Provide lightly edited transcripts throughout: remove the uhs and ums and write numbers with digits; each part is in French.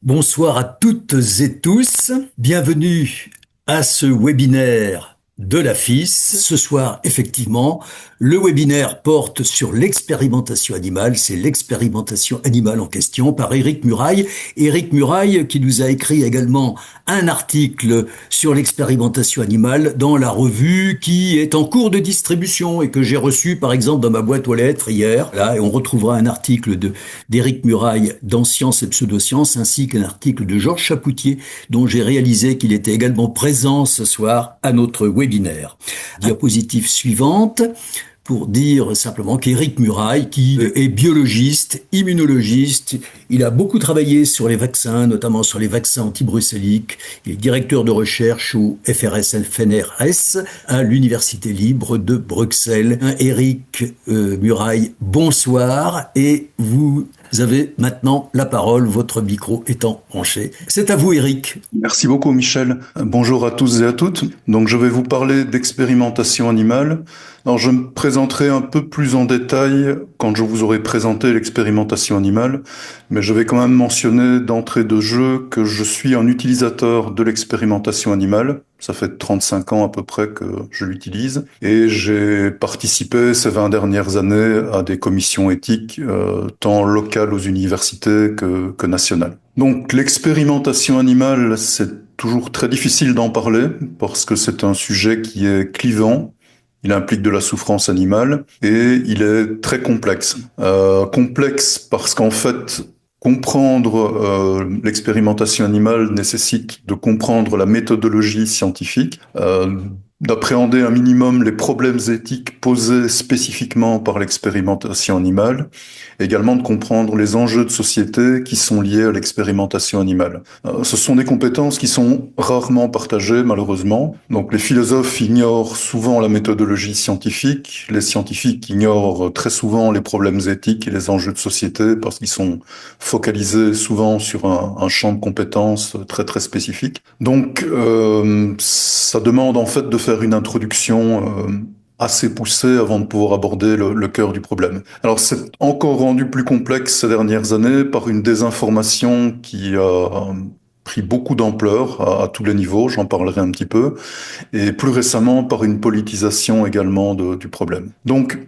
Bonsoir à toutes et tous. Bienvenue à ce webinaire de la FIS. Ce soir, effectivement, le webinaire porte sur l'expérimentation animale. C'est l'expérimentation animale en question par Éric Muraille. Éric Muraille qui nous a écrit également un article sur l'expérimentation animale dans la revue qui est en cours de distribution et que j'ai reçu par exemple dans ma boîte aux lettres hier. Là, et on retrouvera un article d'Éric Muraille dans Sciences et Pseudosciences ainsi qu'un article de Georges Chapoutier dont j'ai réalisé qu'il était également présent ce soir à notre webinaire. Diapositive suivante pour dire simplement qu'Éric Muraille, qui est biologiste, immunologiste, il a beaucoup travaillé sur les vaccins, notamment sur les vaccins anti-bruxelliques. Il est directeur de recherche au FRS-FNRS à l'Université libre de Bruxelles. Éric Muraille, bonsoir et vous avez maintenant la parole, votre micro étant branché. C'est à vous, Éric. Merci beaucoup, Michel. Bonjour à tous et à toutes. Donc, je vais vous parler d'expérimentation animale. Alors, je me présenterai un peu plus en détail quand je vous aurai présenté l'expérimentation animale, mais je vais quand même mentionner d'entrée de jeu que je suis un utilisateur de l'expérimentation animale. Ça fait 35 ans à peu près que je l'utilise et j'ai participé ces 20 dernières années à des commissions éthiques, tant locales aux universités que nationales. Donc l'expérimentation animale, c'est toujours très difficile d'en parler parce que c'est un sujet qui est clivant. Il implique de la souffrance animale et il est très complexe. Complexe parce qu'en fait, comprendre l'expérimentation animale nécessite de comprendre la méthodologie scientifique, d'appréhender un minimum les problèmes éthiques posés spécifiquement par l'expérimentation animale, également de comprendre les enjeux de société qui sont liés à l'expérimentation animale. Ce sont des compétences qui sont rarement partagées, malheureusement. Donc les philosophes ignorent souvent la méthodologie scientifique, les scientifiques ignorent très souvent les problèmes éthiques et les enjeux de société parce qu'ils sont focalisés souvent sur un champ de compétences très très spécifique. Donc ça demande en fait de faire une introduction assez poussée avant de pouvoir aborder le cœur du problème. Alors c'est encore rendu plus complexe ces dernières années par une désinformation qui a pris beaucoup d'ampleur à tous les niveaux, j'en parlerai un petit peu, et plus récemment par une politisation également du problème. Donc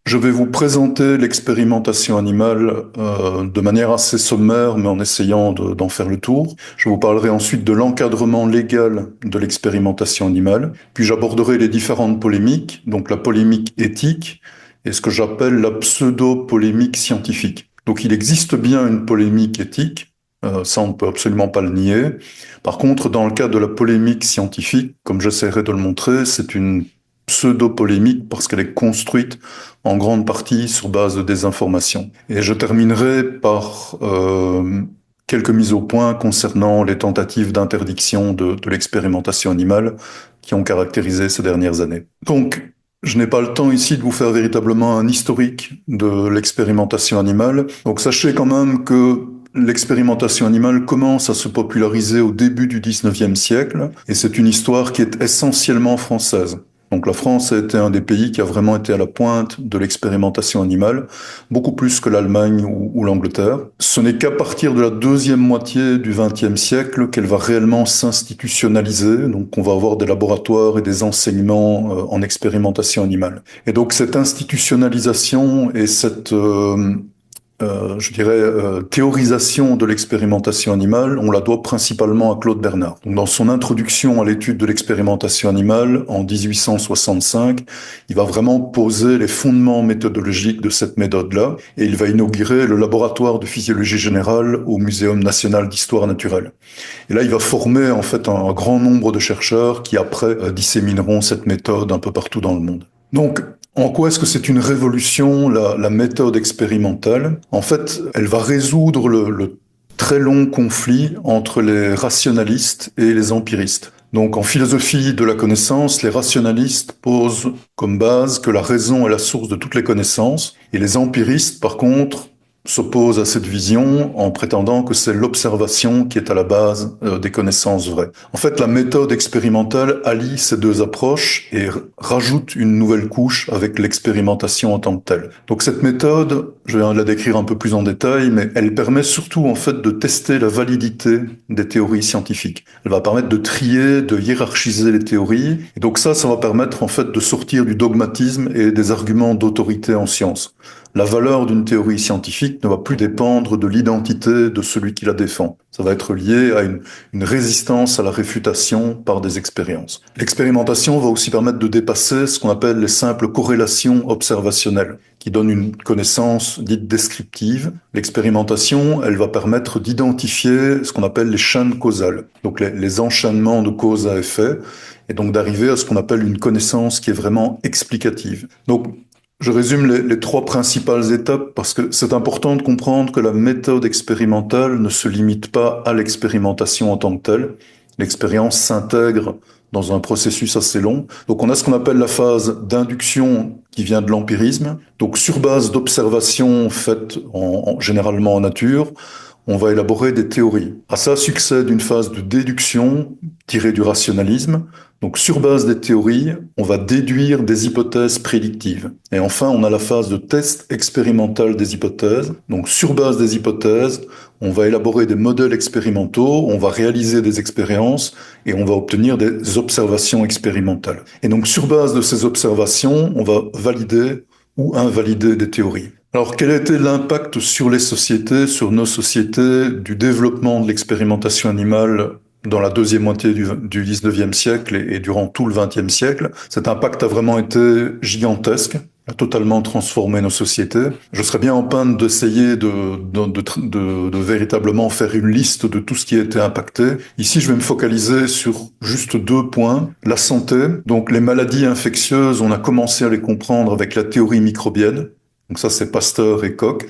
je vais vous présenter l'expérimentation animale de manière assez sommaire, mais en essayant d'en faire le tour. Je vous parlerai ensuite de l'encadrement légal de l'expérimentation animale, puis j'aborderai les différentes polémiques, donc la polémique éthique et ce que j'appelle la pseudo-polémique scientifique. Donc il existe bien une polémique éthique, ça on ne peut absolument pas le nier. Par contre, dans le cas de la polémique scientifique, comme j'essaierai de le montrer, c'est une pseudo-polémique parce qu'elle est construite en grande partie sur base de désinformation. Et je terminerai par quelques mises au point concernant les tentatives d'interdiction de l'expérimentation animale qui ont caractérisé ces dernières années. Donc, je n'ai pas le temps ici de vous faire véritablement un historique de l'expérimentation animale. Donc, sachez quand même que l'expérimentation animale commence à se populariser au début du 19e siècle et c'est une histoire qui est essentiellement française. Donc la France a été un des pays qui a vraiment été à la pointe de l'expérimentation animale, beaucoup plus que l'Allemagne ou l'Angleterre. Ce n'est qu'à partir de la deuxième moitié du XXe siècle qu'elle va réellement s'institutionnaliser. Donc on va avoir des laboratoires et des enseignements en expérimentation animale. Et donc cette institutionnalisation et cette théorisation de l'expérimentation animale, on la doit principalement à Claude Bernard. Donc, dans son introduction à l'étude de l'expérimentation animale, en 1865, il va vraiment poser les fondements méthodologiques de cette méthode-là, et il va inaugurer le laboratoire de physiologie générale au Muséum national d'histoire naturelle. Et là, il va former en fait un grand nombre de chercheurs qui après dissémineront cette méthode un peu partout dans le monde. Donc, en quoi est-ce que c'est une révolution, la méthode expérimentale? En fait, elle va résoudre le très long conflit entre les rationalistes et les empiristes. Donc, en philosophie de la connaissance, les rationalistes posent comme base que la raison est la source de toutes les connaissances, et les empiristes, par contre, s'oppose à cette vision en prétendant que c'est l'observation qui est à la base des connaissances vraies. En fait, la méthode expérimentale allie ces deux approches et rajoute une nouvelle couche avec l'expérimentation en tant que telle. Donc cette méthode, je vais la décrire un peu plus en détail, mais elle permet surtout en fait de tester la validité des théories scientifiques. Elle va permettre de trier, de hiérarchiser les théories. Et donc ça va permettre en fait de sortir du dogmatisme et des arguments d'autorité en sciences. La valeur d'une théorie scientifique ne va plus dépendre de l'identité de celui qui la défend. Ça va être lié à une résistance à la réfutation par des expériences. L'expérimentation va aussi permettre de dépasser ce qu'on appelle les simples corrélations observationnelles, qui donnent une connaissance dite descriptive. L'expérimentation, elle va permettre d'identifier ce qu'on appelle les chaînes causales, donc les enchaînements de cause à effet, et donc d'arriver à ce qu'on appelle une connaissance qui est vraiment explicative. Donc, je résume les trois principales étapes parce que c'est important de comprendre que la méthode expérimentale ne se limite pas à l'expérimentation en tant que telle. L'expérience s'intègre dans un processus assez long. Donc on a ce qu'on appelle la phase d'induction qui vient de l'empirisme. Donc sur base d'observations faites généralement en nature, on va élaborer des théories. À ça succède une phase de déduction tirée du rationalisme. Donc, sur base des théories, on va déduire des hypothèses prédictives. Et enfin, on a la phase de test expérimental des hypothèses. Donc, sur base des hypothèses, on va élaborer des modèles expérimentaux, on va réaliser des expériences et on va obtenir des observations expérimentales. Et donc, sur base de ces observations, on va valider ou invalider des théories. Alors, quel a été l'impact sur les sociétés, sur nos sociétés, du développement de l'expérimentation animale dans la deuxième moitié du 19e siècle et durant tout le 20e siècle? Cet impact a vraiment été gigantesque, a totalement transformé nos sociétés. Je serais bien en peine d'essayer de véritablement faire une liste de tout ce qui a été impacté. Ici, je vais me focaliser sur juste deux points. La santé, donc les maladies infectieuses, on a commencé à les comprendre avec la théorie microbienne. Donc ça, c'est Pasteur et Koch.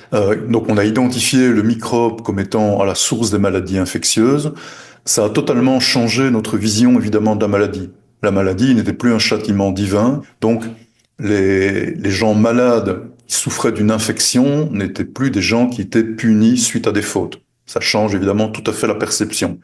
Donc on a identifié le microbe comme étant à la source des maladies infectieuses. Ça a totalement changé notre vision, évidemment, de la maladie. La maladie n'était plus un châtiment divin. Donc les gens malades qui souffraient d'une infection n'étaient plus des gens qui étaient punis suite à des fautes. Ça change évidemment tout à fait la perception.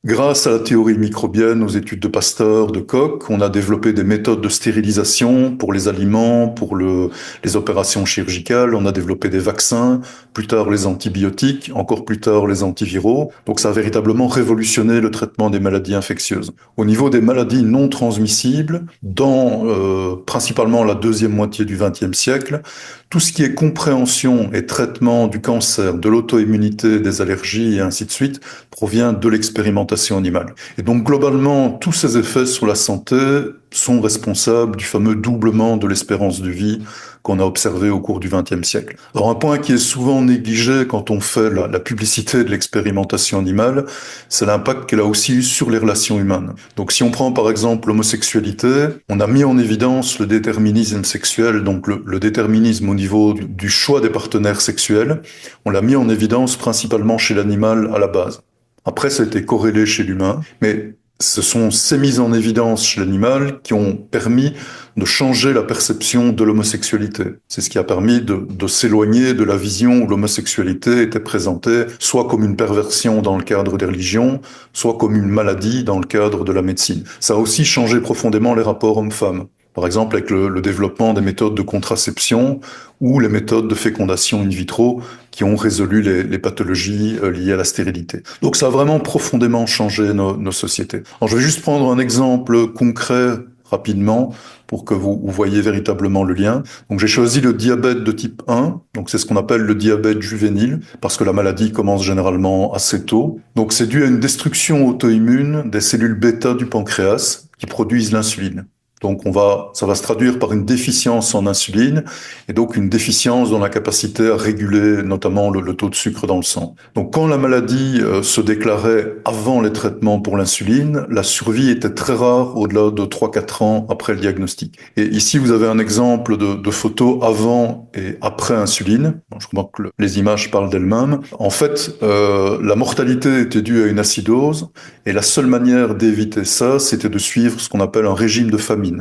Grâce à la théorie microbienne, aux études de Pasteur, de Koch, on a développé des méthodes de stérilisation pour les aliments, pour les opérations chirurgicales. On a développé des vaccins, plus tard les antibiotiques, encore plus tard les antiviraux. Donc ça a véritablement révolutionné le traitement des maladies infectieuses. Au niveau des maladies non transmissibles, dans principalement la deuxième moitié du XXe siècle, tout ce qui est compréhension et traitement du cancer, de l'auto-immunité, des allergies et ainsi de suite, provient de l'expérimentation animale. Et donc globalement, tous ces effets sur la santé sont responsables du fameux doublement de l'espérance de vie qu'on a observé au cours du XXe siècle. Alors un point qui est souvent négligé quand on fait la publicité de l'expérimentation animale, c'est l'impact qu'elle a aussi eu sur les relations humaines. Donc si on prend par exemple l'homosexualité, on a mis en évidence le déterminisme sexuel, donc le déterminisme au niveau du choix des partenaires sexuels, on l'a mis en évidence principalement chez l'animal à la base. Après, ça a été corrélé chez l'humain, mais ce sont ces mises en évidence chez l'animal qui ont permis de changer la perception de l'homosexualité. C'est ce qui a permis de s'éloigner de la vision où l'homosexualité était présentée soit comme une perversion dans le cadre des religions, soit comme une maladie dans le cadre de la médecine. Ça a aussi changé profondément les rapports hommes-femmes. Par exemple, avec le développement des méthodes de contraception ou les méthodes de fécondation in vitro qui ont résolu les pathologies liées à la stérilité. Donc ça a vraiment profondément changé nos sociétés. Alors je vais juste prendre un exemple concret rapidement pour que vous voyez véritablement le lien. Donc j'ai choisi le diabète de type 1, donc c'est ce qu'on appelle le diabète juvénile, parce que la maladie commence généralement assez tôt. Donc c'est dû à une destruction auto-immune des cellules bêta du pancréas qui produisent l'insuline. Donc ça va se traduire par une déficience en insuline et donc une déficience dans la capacité à réguler notamment le taux de sucre dans le sang. Donc quand la maladie se déclarait avant les traitements pour l'insuline, la survie était très rare au-delà de 3-4 ans après le diagnostic. Et ici vous avez un exemple de photo avant et après insuline. Je crois que les images parlent d'elles-mêmes. En fait, la mortalité était due à une acidose et la seule manière d'éviter ça, c'était de suivre ce qu'on appelle un régime de famine.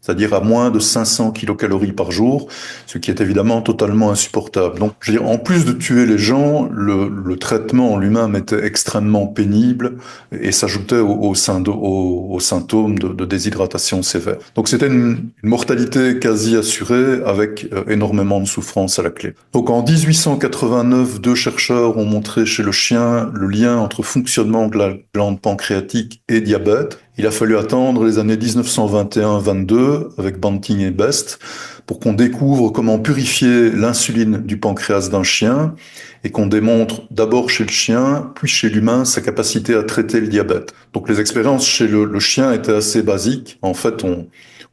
c'est-à-dire à moins de 500 kilocalories par jour, ce qui est évidemment totalement insupportable. Donc, je veux dire, en plus de tuer les gens, le traitement en lui-même était extrêmement pénible et s'ajoutait aux symptômes de déshydratation sévère. Donc, c'était une mortalité quasi assurée avec énormément de souffrance à la clé. Donc, en 1889, deux chercheurs ont montré chez le chien le lien entre fonctionnement de la glande pancréatique et diabète. Il a fallu attendre les années 1921-22 avec Banting et Best pour qu'on découvre comment purifier l'insuline du pancréas d'un chien et qu'on démontre d'abord chez le chien, puis chez l'humain, sa capacité à traiter le diabète. Donc les expériences chez le chien étaient assez basiques. En fait,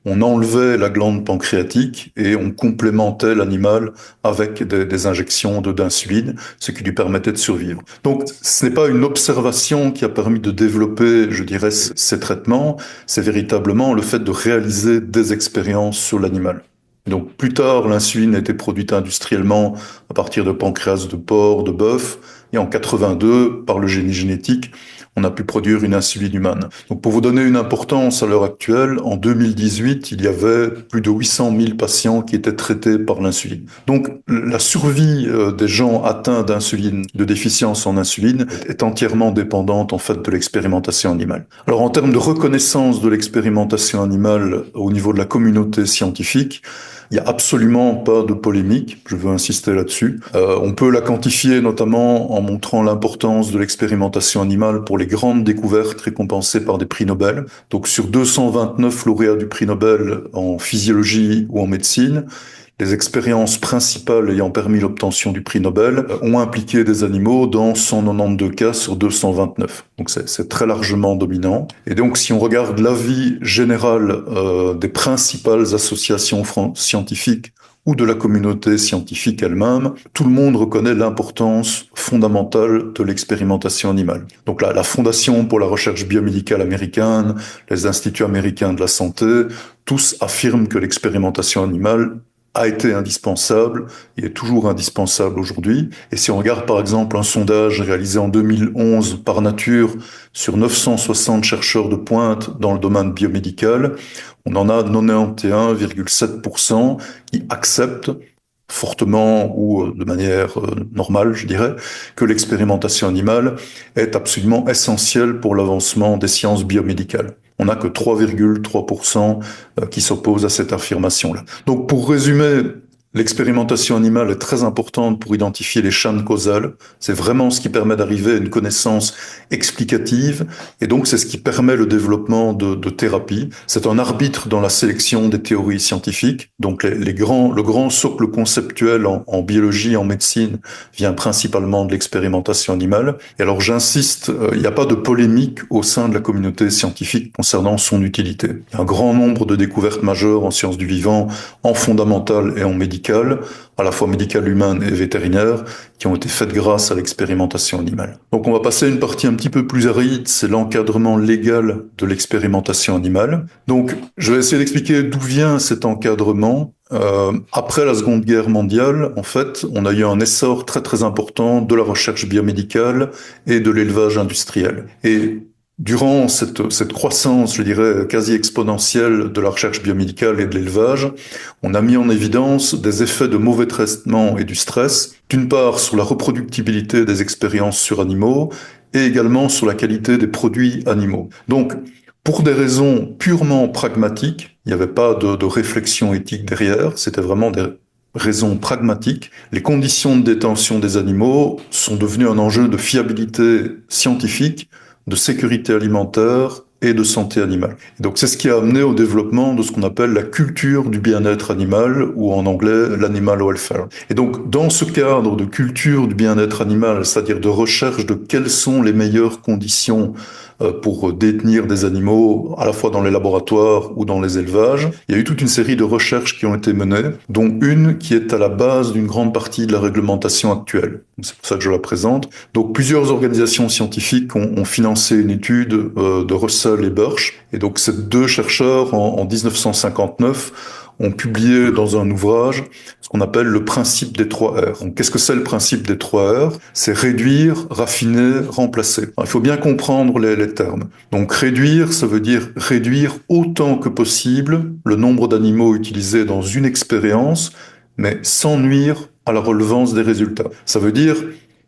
on enlevait la glande pancréatique et on complémentait l'animal avec des injections d'insuline, ce qui lui permettait de survivre. Donc, ce n'est pas une observation qui a permis de développer, je dirais, ces traitements, c'est véritablement le fait de réaliser des expériences sur l'animal. Donc, plus tard, l'insuline a été produite industriellement à partir de pancréas de porc, de bœuf, et en 82, par le génie génétique, on a pu produire une insuline humaine. Donc pour vous donner une importance à l'heure actuelle, en 2018, il y avait plus de 800 000 patients qui étaient traités par l'insuline. Donc la survie des gens atteints d'insuline, de déficience en insuline, est entièrement dépendante en fait de l'expérimentation animale. Alors en termes de reconnaissance de l'expérimentation animale au niveau de la communauté scientifique, il n'y a absolument pas de polémique, je veux insister là-dessus. On peut la quantifier notamment en montrant l'importance de l'expérimentation animale pour les grandes découvertes récompensées par des prix Nobel. Donc sur 229 lauréats du prix Nobel en physiologie ou en médecine, les expériences principales ayant permis l'obtention du prix Nobel ont impliqué des animaux dans 192 cas sur 229. Donc c'est très largement dominant. Et donc si on regarde l'avis général des principales associations scientifiques ou de la communauté scientifique elle-même, tout le monde reconnaît l'importance fondamentale de l'expérimentation animale. Donc la Fondation pour la recherche biomédicale américaine, les instituts américains de la santé, tous affirment que l'expérimentation animale a été indispensable, il est toujours indispensable aujourd'hui. Et si on regarde par exemple un sondage réalisé en 2011 par Nature sur 960 chercheurs de pointe dans le domaine biomédical, on en a 91,7% qui acceptent fortement ou de manière normale, je dirais, que l'expérimentation animale est absolument essentielle pour l'avancement des sciences biomédicales. On n'a que 3,3% qui s'opposent à cette affirmation-là. Donc pour résumer, l'expérimentation animale est très importante pour identifier les chaînes causales. C'est vraiment ce qui permet d'arriver à une connaissance explicative et donc c'est ce qui permet le développement de thérapies. C'est un arbitre dans la sélection des théories scientifiques. Donc le grand socle conceptuel en biologie, en médecine vient principalement de l'expérimentation animale. Et alors j'insiste, il n'y a pas de polémique au sein de la communauté scientifique concernant son utilité. Il y a un grand nombre de découvertes majeures en sciences du vivant, en fondamentales et en médicales, à la fois médicales, humaines et vétérinaires, qui ont été faites grâce à l'expérimentation animale. Donc on va passer à une partie un petit peu plus aride, c'est l'encadrement légal de l'expérimentation animale. Donc je vais essayer d'expliquer d'où vient cet encadrement. Après la Seconde Guerre mondiale, en fait, on a eu un essor très très important de la recherche biomédicale et de l'élevage industriel. Et durant cette croissance, je dirais, quasi exponentielle de la recherche biomédicale et de l'élevage, on a mis en évidence des effets de mauvais traitement et du stress, d'une part sur la reproductibilité des expériences sur animaux et également sur la qualité des produits animaux. Donc, pour des raisons purement pragmatiques, il n'y avait pas de réflexion éthique derrière, c'était vraiment des raisons pragmatiques. Les conditions de détention des animaux sont devenues un enjeu de fiabilité scientifique, de sécurité alimentaire et de santé animale. Et donc c'est ce qui a amené au développement de ce qu'on appelle la culture du bien-être animal, ou en anglais l'animal welfare. Et donc dans ce cadre de culture du bien-être animal, c'est-à-dire de recherche de quelles sont les meilleures conditions pour détenir des animaux, à la fois dans les laboratoires ou dans les élevages, il y a eu toute une série de recherches qui ont été menées, dont une qui est à la base d'une grande partie de la réglementation actuelle. C'est pour ça que je la présente. Donc plusieurs organisations scientifiques ont financé une étude de Russell et Birch. Et donc ces deux chercheurs, en 1959, ont publié dans un ouvrage ce qu'on appelle le principe des 3 R. Donc, qu'est-ce que c'est le principe des 3 R? C'est réduire, raffiner, remplacer. Alors, il faut bien comprendre les termes. Donc réduire, ça veut dire réduire autant que possible le nombre d'animaux utilisés dans une expérience, mais sans nuire à la relevance des résultats. Ça veut dire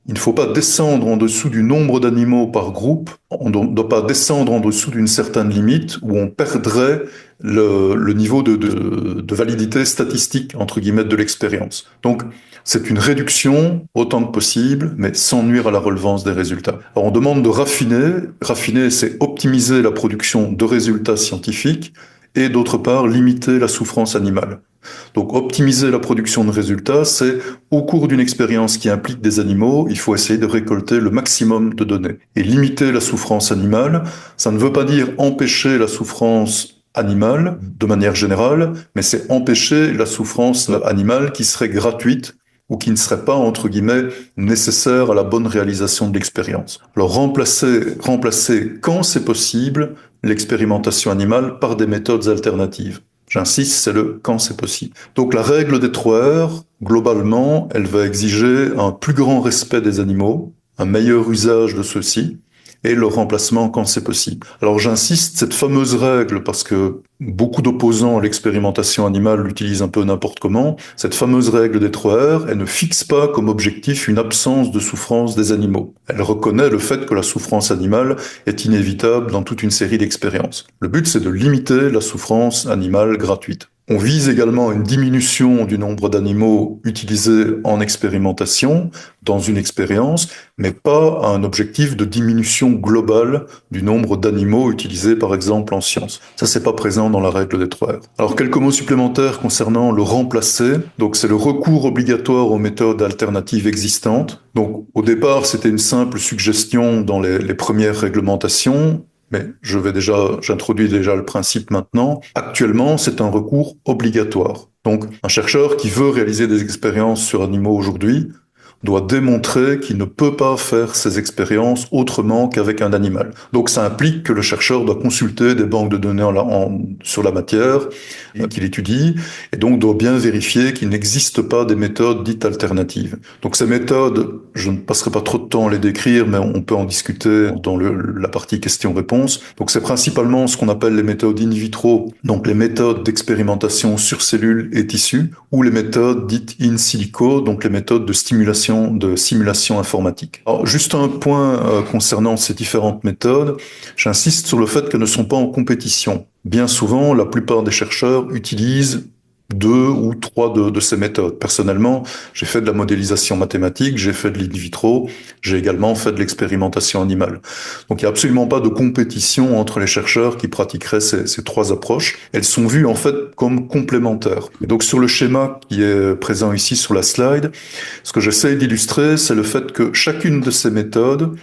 il ne faut pas descendre en dessous du nombre d'animaux par groupe, on ne doit pas descendre en dessous d'une certaine limite où on perdrait le niveau de validité statistique, entre guillemets, de l'expérience. Donc, c'est une réduction autant que possible, mais sans nuire à la relevance des résultats. Alors, on demande de raffiner. Raffiner, c'est optimiser la production de résultats scientifiques et d'autre part, limiter la souffrance animale. Donc optimiser la production de résultats, c'est au cours d'une expérience qui implique des animaux, il faut essayer de récolter le maximum de données. Et limiter la souffrance animale, ça ne veut pas dire empêcher la souffrance animale de manière générale, mais c'est empêcher la souffrance animale qui serait gratuite ou qui ne serait pas, entre guillemets, nécessaire à la bonne réalisation de l'expérience. Alors remplacer quand c'est possible l'expérimentation animale par des méthodes alternatives. J'insiste, c'est le quand c'est possible. Donc la règle des 3 R, globalement, elle va exiger un plus grand respect des animaux, un meilleur usage de ceux-ci, et le remplacement quand c'est possible. Alors j'insiste, cette fameuse règle, parce que beaucoup d'opposants à l'expérimentation animale l'utilisent un peu n'importe comment, cette fameuse règle des 3 R, elle ne fixe pas comme objectif une absence de souffrance des animaux. Elle reconnaît le fait que la souffrance animale est inévitable dans toute une série d'expériences. Le but, c'est de limiter la souffrance animale gratuite. On vise également une diminution du nombre d'animaux utilisés en expérimentation dans une expérience, mais pas un objectif de diminution globale du nombre d'animaux utilisés par exemple en sciences. Ça, c'est pas présent dans la règle des 3 R. Alors, quelques mots supplémentaires concernant le remplacer. Donc, c'est le recours obligatoire aux méthodes alternatives existantes. Donc, au départ, c'était une simple suggestion dans les premières réglementations. Mais j'introduis déjà le principe maintenant. Actuellement, c'est un recours obligatoire. Donc, un chercheur qui veut réaliser des expériences sur animaux aujourd'hui doit démontrer qu'il ne peut pas faire ses expériences autrement qu'avec un animal. Donc ça implique que le chercheur doit consulter des banques de données sur la matière qu'il étudie, et donc doit bien vérifier qu'il n'existe pas des méthodes dites alternatives. Donc ces méthodes, je ne passerai pas trop de temps à les décrire, mais on peut en discuter dans la partie questions-réponses. Donc c'est principalement ce qu'on appelle les méthodes in vitro, donc les méthodes d'expérimentation sur cellules et tissus, ou les méthodes dites in silico, donc les méthodes de simulation informatique. Alors, juste un point concernant ces différentes méthodes, j'insiste sur le fait qu'elles ne sont pas en compétition. Bien souvent, la plupart des chercheurs utilisent 2 ou 3 de ces méthodes. Personnellement, j'ai fait de la modélisation mathématique, j'ai fait de l'in vitro, j'ai également fait de l'expérimentation animale. Donc il n'y a absolument pas de compétition entre les chercheurs qui pratiqueraient ces 3 approches. Elles sont vues en fait comme complémentaires. Et donc sur le schéma qui est présent ici sur la slide, ce que j'essaie d'illustrer, c'est le fait que chacune de ces méthodes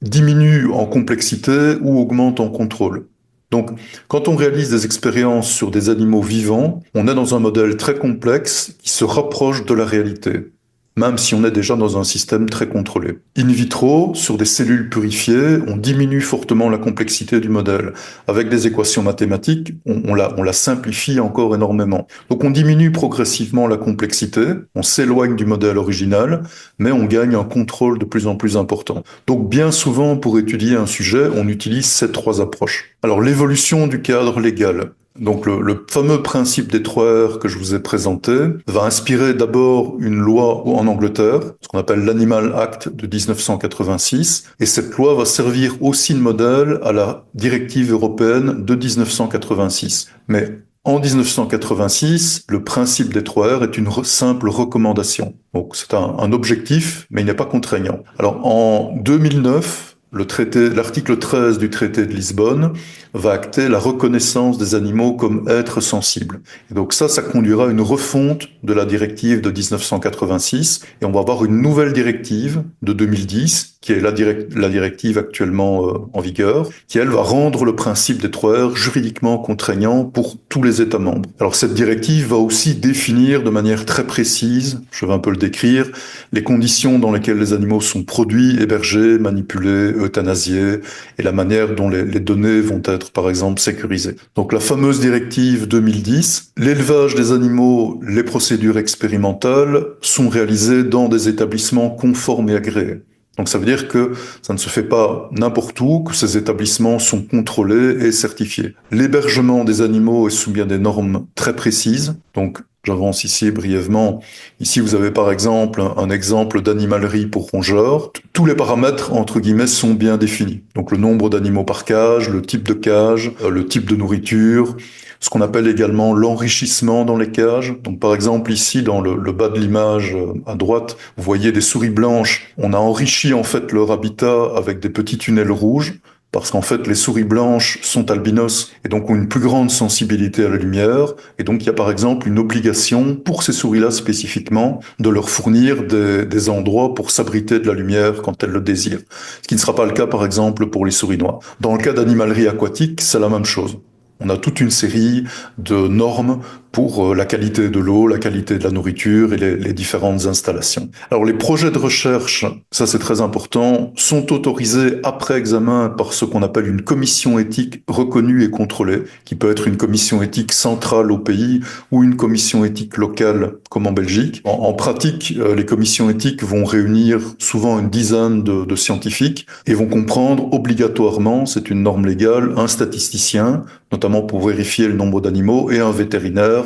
diminue en complexité ou augmente en contrôle. Donc, quand on réalise des expériences sur des animaux vivants, on est dans un modèle très complexe qui se rapproche de la réalité, même si on est déjà dans un système très contrôlé. In vitro, sur des cellules purifiées, on diminue fortement la complexité du modèle. Avec des équations mathématiques, on la simplifie encore énormément. Donc on diminue progressivement la complexité, on s'éloigne du modèle original, mais on gagne un contrôle de plus en plus important. Donc bien souvent, pour étudier un sujet, on utilise ces 3 approches. Alors l'évolution du cadre légal. Donc le fameux principe des 3 R que je vous ai présenté va inspirer d'abord une loi en Angleterre, ce qu'on appelle l'Animal Act de 1986, et cette loi va servir aussi de modèle à la directive européenne de 1986. Mais en 1986, le principe des 3 R est une simple recommandation. Donc c'est un objectif, mais il n'est pas contraignant. Alors en 2009, l'article 13 du traité de Lisbonne va acter la reconnaissance des animaux comme êtres sensibles. Et donc ça conduira à une refonte de la directive de 1986 et on va avoir une nouvelle directive de 2010 qui est la directive actuellement en vigueur, qui elle va rendre le principe des 3 R juridiquement contraignant pour tous les États membres. Alors cette directive va aussi définir de manière très précise, je vais un peu le décrire, les conditions dans lesquelles les animaux sont produits, hébergés, manipulés, euthanasiés et la manière dont les données vont être, par exemple, sécurisées. Donc la fameuse directive 2010, l'élevage des animaux, les procédures expérimentales sont réalisées dans des établissements conformes et agréés. Donc ça veut dire que ça ne se fait pas n'importe où, que ces établissements sont contrôlés et certifiés. L'hébergement des animaux est soumis à des normes très précises. Donc j'avance ici brièvement. Ici, vous avez par exemple un exemple d'animalerie pour rongeurs. Tous les paramètres, entre guillemets, sont bien définis. Donc le nombre d'animaux par cage, le type de cage, le type de nourriture, ce qu'on appelle également l'enrichissement dans les cages. Donc par exemple ici dans le bas de l'image à droite, vous voyez des souris blanches. On a enrichi en fait leur habitat avec des petits tunnels rouges parce qu'en fait les souris blanches sont albinos et donc ont une plus grande sensibilité à la lumière. Et donc il y a par exemple une obligation pour ces souris-là spécifiquement de leur fournir des endroits pour s'abriter de la lumière quand elles le désirent. Ce qui ne sera pas le cas par exemple pour les souris noires. Dans le cas d'animalerie aquatique, c'est la même chose. On a toute une série de normes pour la qualité de l'eau, la qualité de la nourriture et les différentes installations. Alors les projets de recherche, ça c'est très important, sont autorisés après examen par ce qu'on appelle une commission éthique reconnue et contrôlée, qui peut être une commission éthique centrale au pays ou une commission éthique locale comme en Belgique. En pratique, les commissions éthiques vont réunir souvent une dizaine de scientifiques et vont comprendre obligatoirement, c'est une norme légale, un statisticien, notamment pour vérifier le nombre d'animaux, et un vétérinaire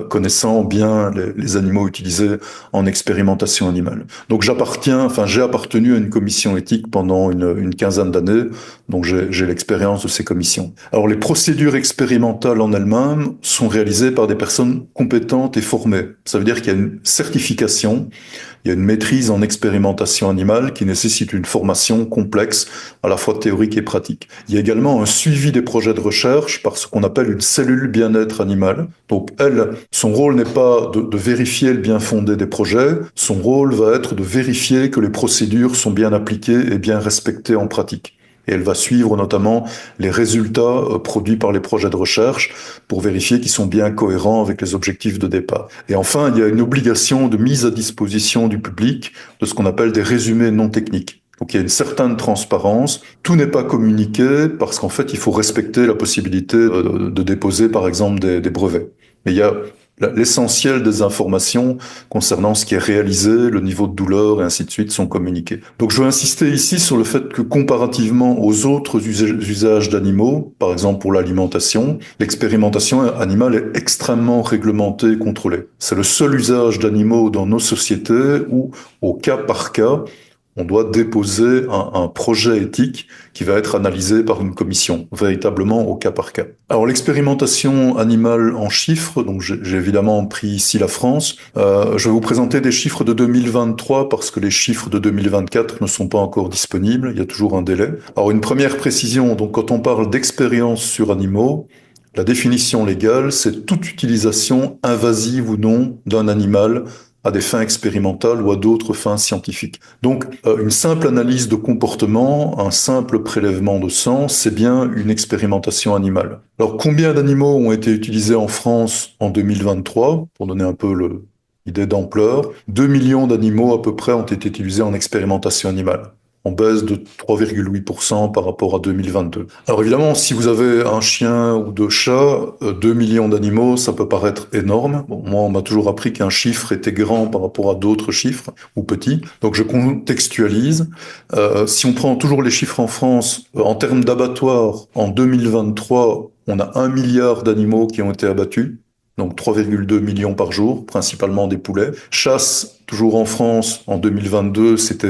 connaissant bien les animaux utilisés en expérimentation animale. Donc j'ai appartenu à une commission éthique pendant une quinzaine d'années, donc j'ai l'expérience de ces commissions. Alors les procédures expérimentales en elles-mêmes sont réalisées par des personnes compétentes et formées. Ça veut dire qu'il y a une certification. Il y a une maîtrise en expérimentation animale qui nécessite une formation complexe, à la fois théorique et pratique. Il y a également un suivi des projets de recherche par ce qu'on appelle une cellule bien-être animal. Donc son rôle n'est pas de vérifier le bien fondé des projets, son rôle va être de vérifier que les procédures sont bien appliquées et bien respectées en pratique. Et elle va suivre notamment les résultats produits par les projets de recherche pour vérifier qu'ils sont bien cohérents avec les objectifs de départ. Et enfin, il y a une obligation de mise à disposition du public de ce qu'on appelle des résumés non techniques. Donc il y a une certaine transparence. Tout n'est pas communiqué parce qu'en fait, il faut respecter la possibilité de déposer, par exemple, des brevets. Mais il y a l'essentiel des informations concernant ce qui est réalisé, le niveau de douleur et ainsi de suite sont communiquées. Donc je veux insister ici sur le fait que comparativement aux autres usages d'animaux, par exemple pour l'alimentation, l'expérimentation animale est extrêmement réglementée et contrôlée. C'est le seul usage d'animaux dans nos sociétés où, au cas par cas, on doit déposer un projet éthique qui va être analysé par une commission, véritablement au cas par cas. Alors l'expérimentation animale en chiffres, donc j'ai évidemment pris ici la France. Je vais vous présenter des chiffres de 2023 parce que les chiffres de 2024 ne sont pas encore disponibles, il y a toujours un délai. Alors une première précision, donc quand on parle d'expérience sur animaux, la définition légale, c'est toute utilisation invasive ou non d'un animal à des fins expérimentales ou à d'autres fins scientifiques. Donc, une simple analyse de comportement, un simple prélèvement de sang, c'est bien une expérimentation animale. Alors, combien d'animaux ont été utilisés en France en 2023, pour donner un peu l'idée d'ampleur? 2 millions d'animaux à peu près ont été utilisés en expérimentation animale, en baisse de 3,8% par rapport à 2022. Alors évidemment, si vous avez un chien ou deux chats, 2 millions d'animaux, ça peut paraître énorme. Bon, moi, on m'a toujours appris qu'un chiffre était grand par rapport à d'autres chiffres, ou petits. Donc je contextualise. Si on prend toujours les chiffres en France, en termes d'abattoirs, en 2023, on a 1 milliard d'animaux qui ont été abattus. Donc 3,2 millions par jour, principalement des poulets. Chasse, toujours en France, en 2022, c'était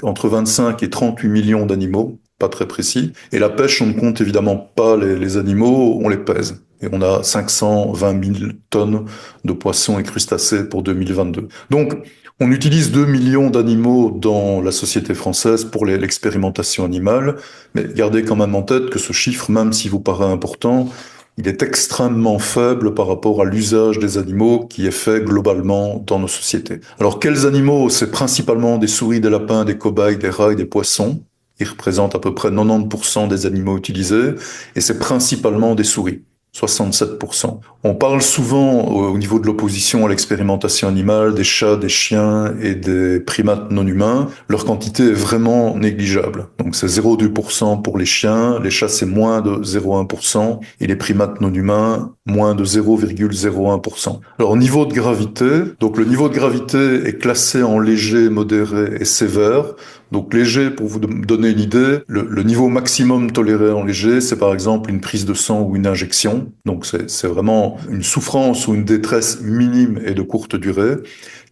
entre 25 et 38 millions d'animaux, pas très précis. Et la pêche, on ne compte évidemment pas les animaux, on les pèse. Et on a 520 000 tonnes de poissons et crustacés pour 2022. Donc, on utilise 2 millions d'animaux dans la société française pour l'expérimentation animale, mais gardez quand même en tête que ce chiffre, même s'il vous paraît important, il est extrêmement faible par rapport à l'usage des animaux qui est fait globalement dans nos sociétés. Alors, quels animaux? C'est principalement des souris, des lapins, des cobayes, des rats et des poissons. Ils représentent à peu près 90% des animaux utilisés, et c'est principalement des souris. 67%. On parle souvent au niveau de l'opposition à l'expérimentation animale des chats, des chiens et des primates non humains. Leur quantité est vraiment négligeable. Donc c'est 0,2% pour les chiens, les chats c'est moins de 0,1% et les primates non humains moins de 0,01%. Alors au niveau de gravité, donc le niveau de gravité est classé en léger, modéré et sévère. Donc léger, pour vous donner une idée, le niveau maximum toléré en léger, c'est par exemple une prise de sang ou une injection. Donc c'est vraiment une souffrance ou une détresse minime et de courte durée.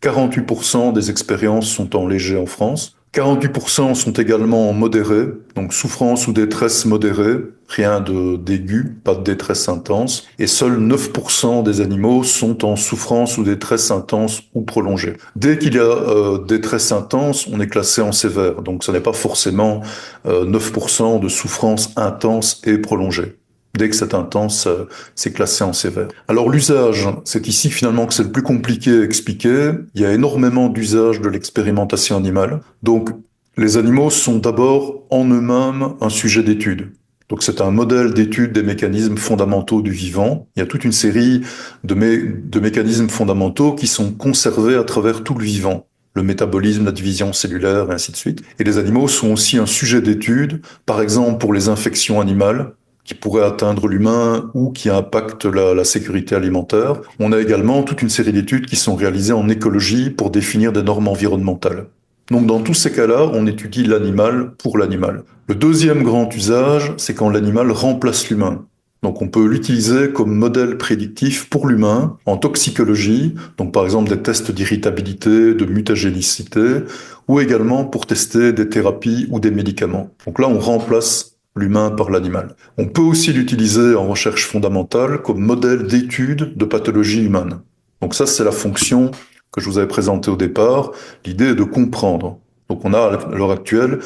48% des expériences sont en léger en France. 48% sont également en modéré, donc souffrance ou détresse modérée, rien d'aigu, pas de détresse intense, et seuls 9% des animaux sont en souffrance ou détresse intense ou prolongée. Dès qu'il y a détresse intense, on est classé en sévère, donc ce n'est pas forcément 9% de souffrance intense et prolongée. Dès que c'est intense, c'est classé en sévère. Alors l'usage, c'est ici finalement que c'est le plus compliqué à expliquer. Il y a énormément d'usages de l'expérimentation animale. Donc les animaux sont d'abord en eux-mêmes un sujet d'étude. Donc c'est un modèle d'étude des mécanismes fondamentaux du vivant. Il y a toute une série de mécanismes fondamentaux qui sont conservés à travers tout le vivant. Le métabolisme, la division cellulaire, et ainsi de suite. Et les animaux sont aussi un sujet d'étude, par exemple pour les infections animales, qui pourrait atteindre l'humain ou qui impacte la sécurité alimentaire. On a également toute une série d'études qui sont réalisées en écologie pour définir des normes environnementales. Donc dans tous ces cas-là, on étudie l'animal pour l'animal. Le deuxième grand usage, c'est quand l'animal remplace l'humain. Donc on peut l'utiliser comme modèle prédictif pour l'humain en toxicologie, donc par exemple des tests d'irritabilité, de mutagénicité, ou également pour tester des thérapies ou des médicaments. Donc là, on remplace l'humain par l'animal. On peut aussi l'utiliser en recherche fondamentale comme modèle d'étude de pathologie humaine. Donc ça, c'est la fonction que je vous avais présentée au départ. L'idée est de comprendre. Donc on a à l'heure actuelle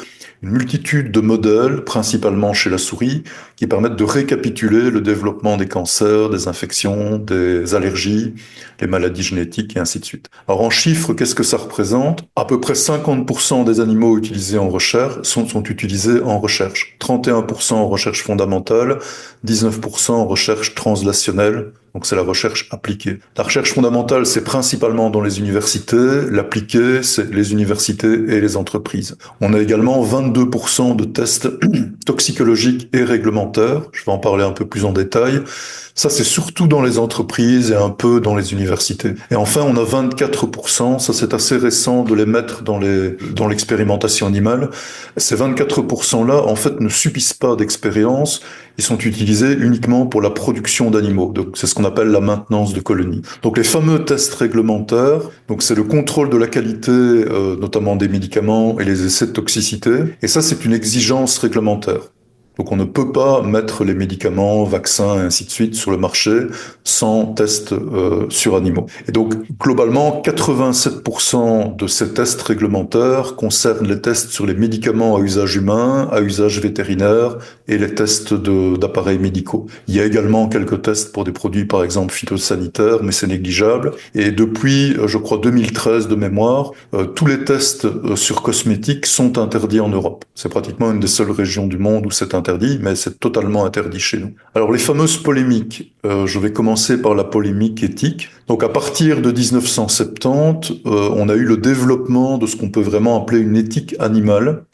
une multitude de modèles, principalement chez la souris, qui permettent de récapituler le développement des cancers, des infections, des allergies, les maladies génétiques et ainsi de suite. Alors en chiffres, qu'est-ce que ça représente? À peu près 50% des animaux utilisés en recherche sont utilisés en recherche. 31% en recherche fondamentale, 19% en recherche translationnelle. Donc c'est la recherche appliquée. La recherche fondamentale, c'est principalement dans les universités. L'appliquée, c'est les universités et les entreprises. On a également 22% de tests toxicologiques et réglementaires. Je vais en parler un peu plus en détail. Ça, c'est surtout dans les entreprises et un peu dans les universités. Et enfin, on a 24%, ça c'est assez récent de les mettre dans l'expérimentation animale. Ces 24%-là, en fait, ne subissent pas d'expérience. Ils sont utilisés uniquement pour la production d'animaux. Donc, c'est ce qu'on appelle la maintenance de colonies. Donc, les fameux tests réglementaires, donc c'est le contrôle de la qualité, notamment des médicaments et les essais de toxicité. Et ça, c'est une exigence réglementaire. Donc on ne peut pas mettre les médicaments, vaccins et ainsi de suite sur le marché sans test sur animaux. Et donc globalement, 87% de ces tests réglementaires concernent les tests sur les médicaments à usage humain, à usage vétérinaire et les tests d'appareils médicaux. Il y a également quelques tests pour des produits par exemple phytosanitaires, mais c'est négligeable. Et depuis, je crois 2013 de mémoire, tous les tests sur cosmétiques sont interdits en Europe. C'est pratiquement une des seules régions du monde où c'est interdit, mais c'est totalement interdit chez nous. Alors les fameuses polémiques, je vais commencer par la polémique éthique. Donc à partir de 1970, on a eu le développement de ce qu'on peut vraiment appeler une éthique animale,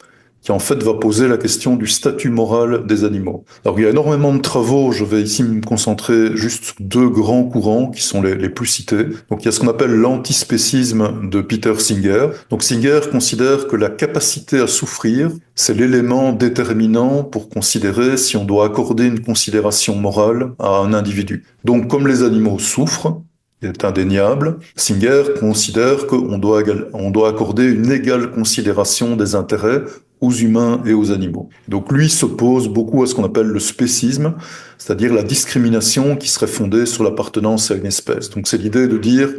qui en fait va poser la question du statut moral des animaux. Alors il y a énormément de travaux, je vais ici me concentrer juste sur deux grands courants qui sont les plus cités. Donc il y a ce qu'on appelle l'antispécisme de Peter Singer. Donc Singer considère que la capacité à souffrir, c'est l'élément déterminant pour considérer si on doit accorder une considération morale à un individu. Donc comme les animaux souffrent, est indéniable. Singer considère qu'on doit accorder une égale considération des intérêts aux humains et aux animaux. Donc lui s'oppose beaucoup à ce qu'on appelle le spécisme, c'est-à-dire la discrimination qui serait fondée sur l'appartenance à une espèce. Donc c'est l'idée de dire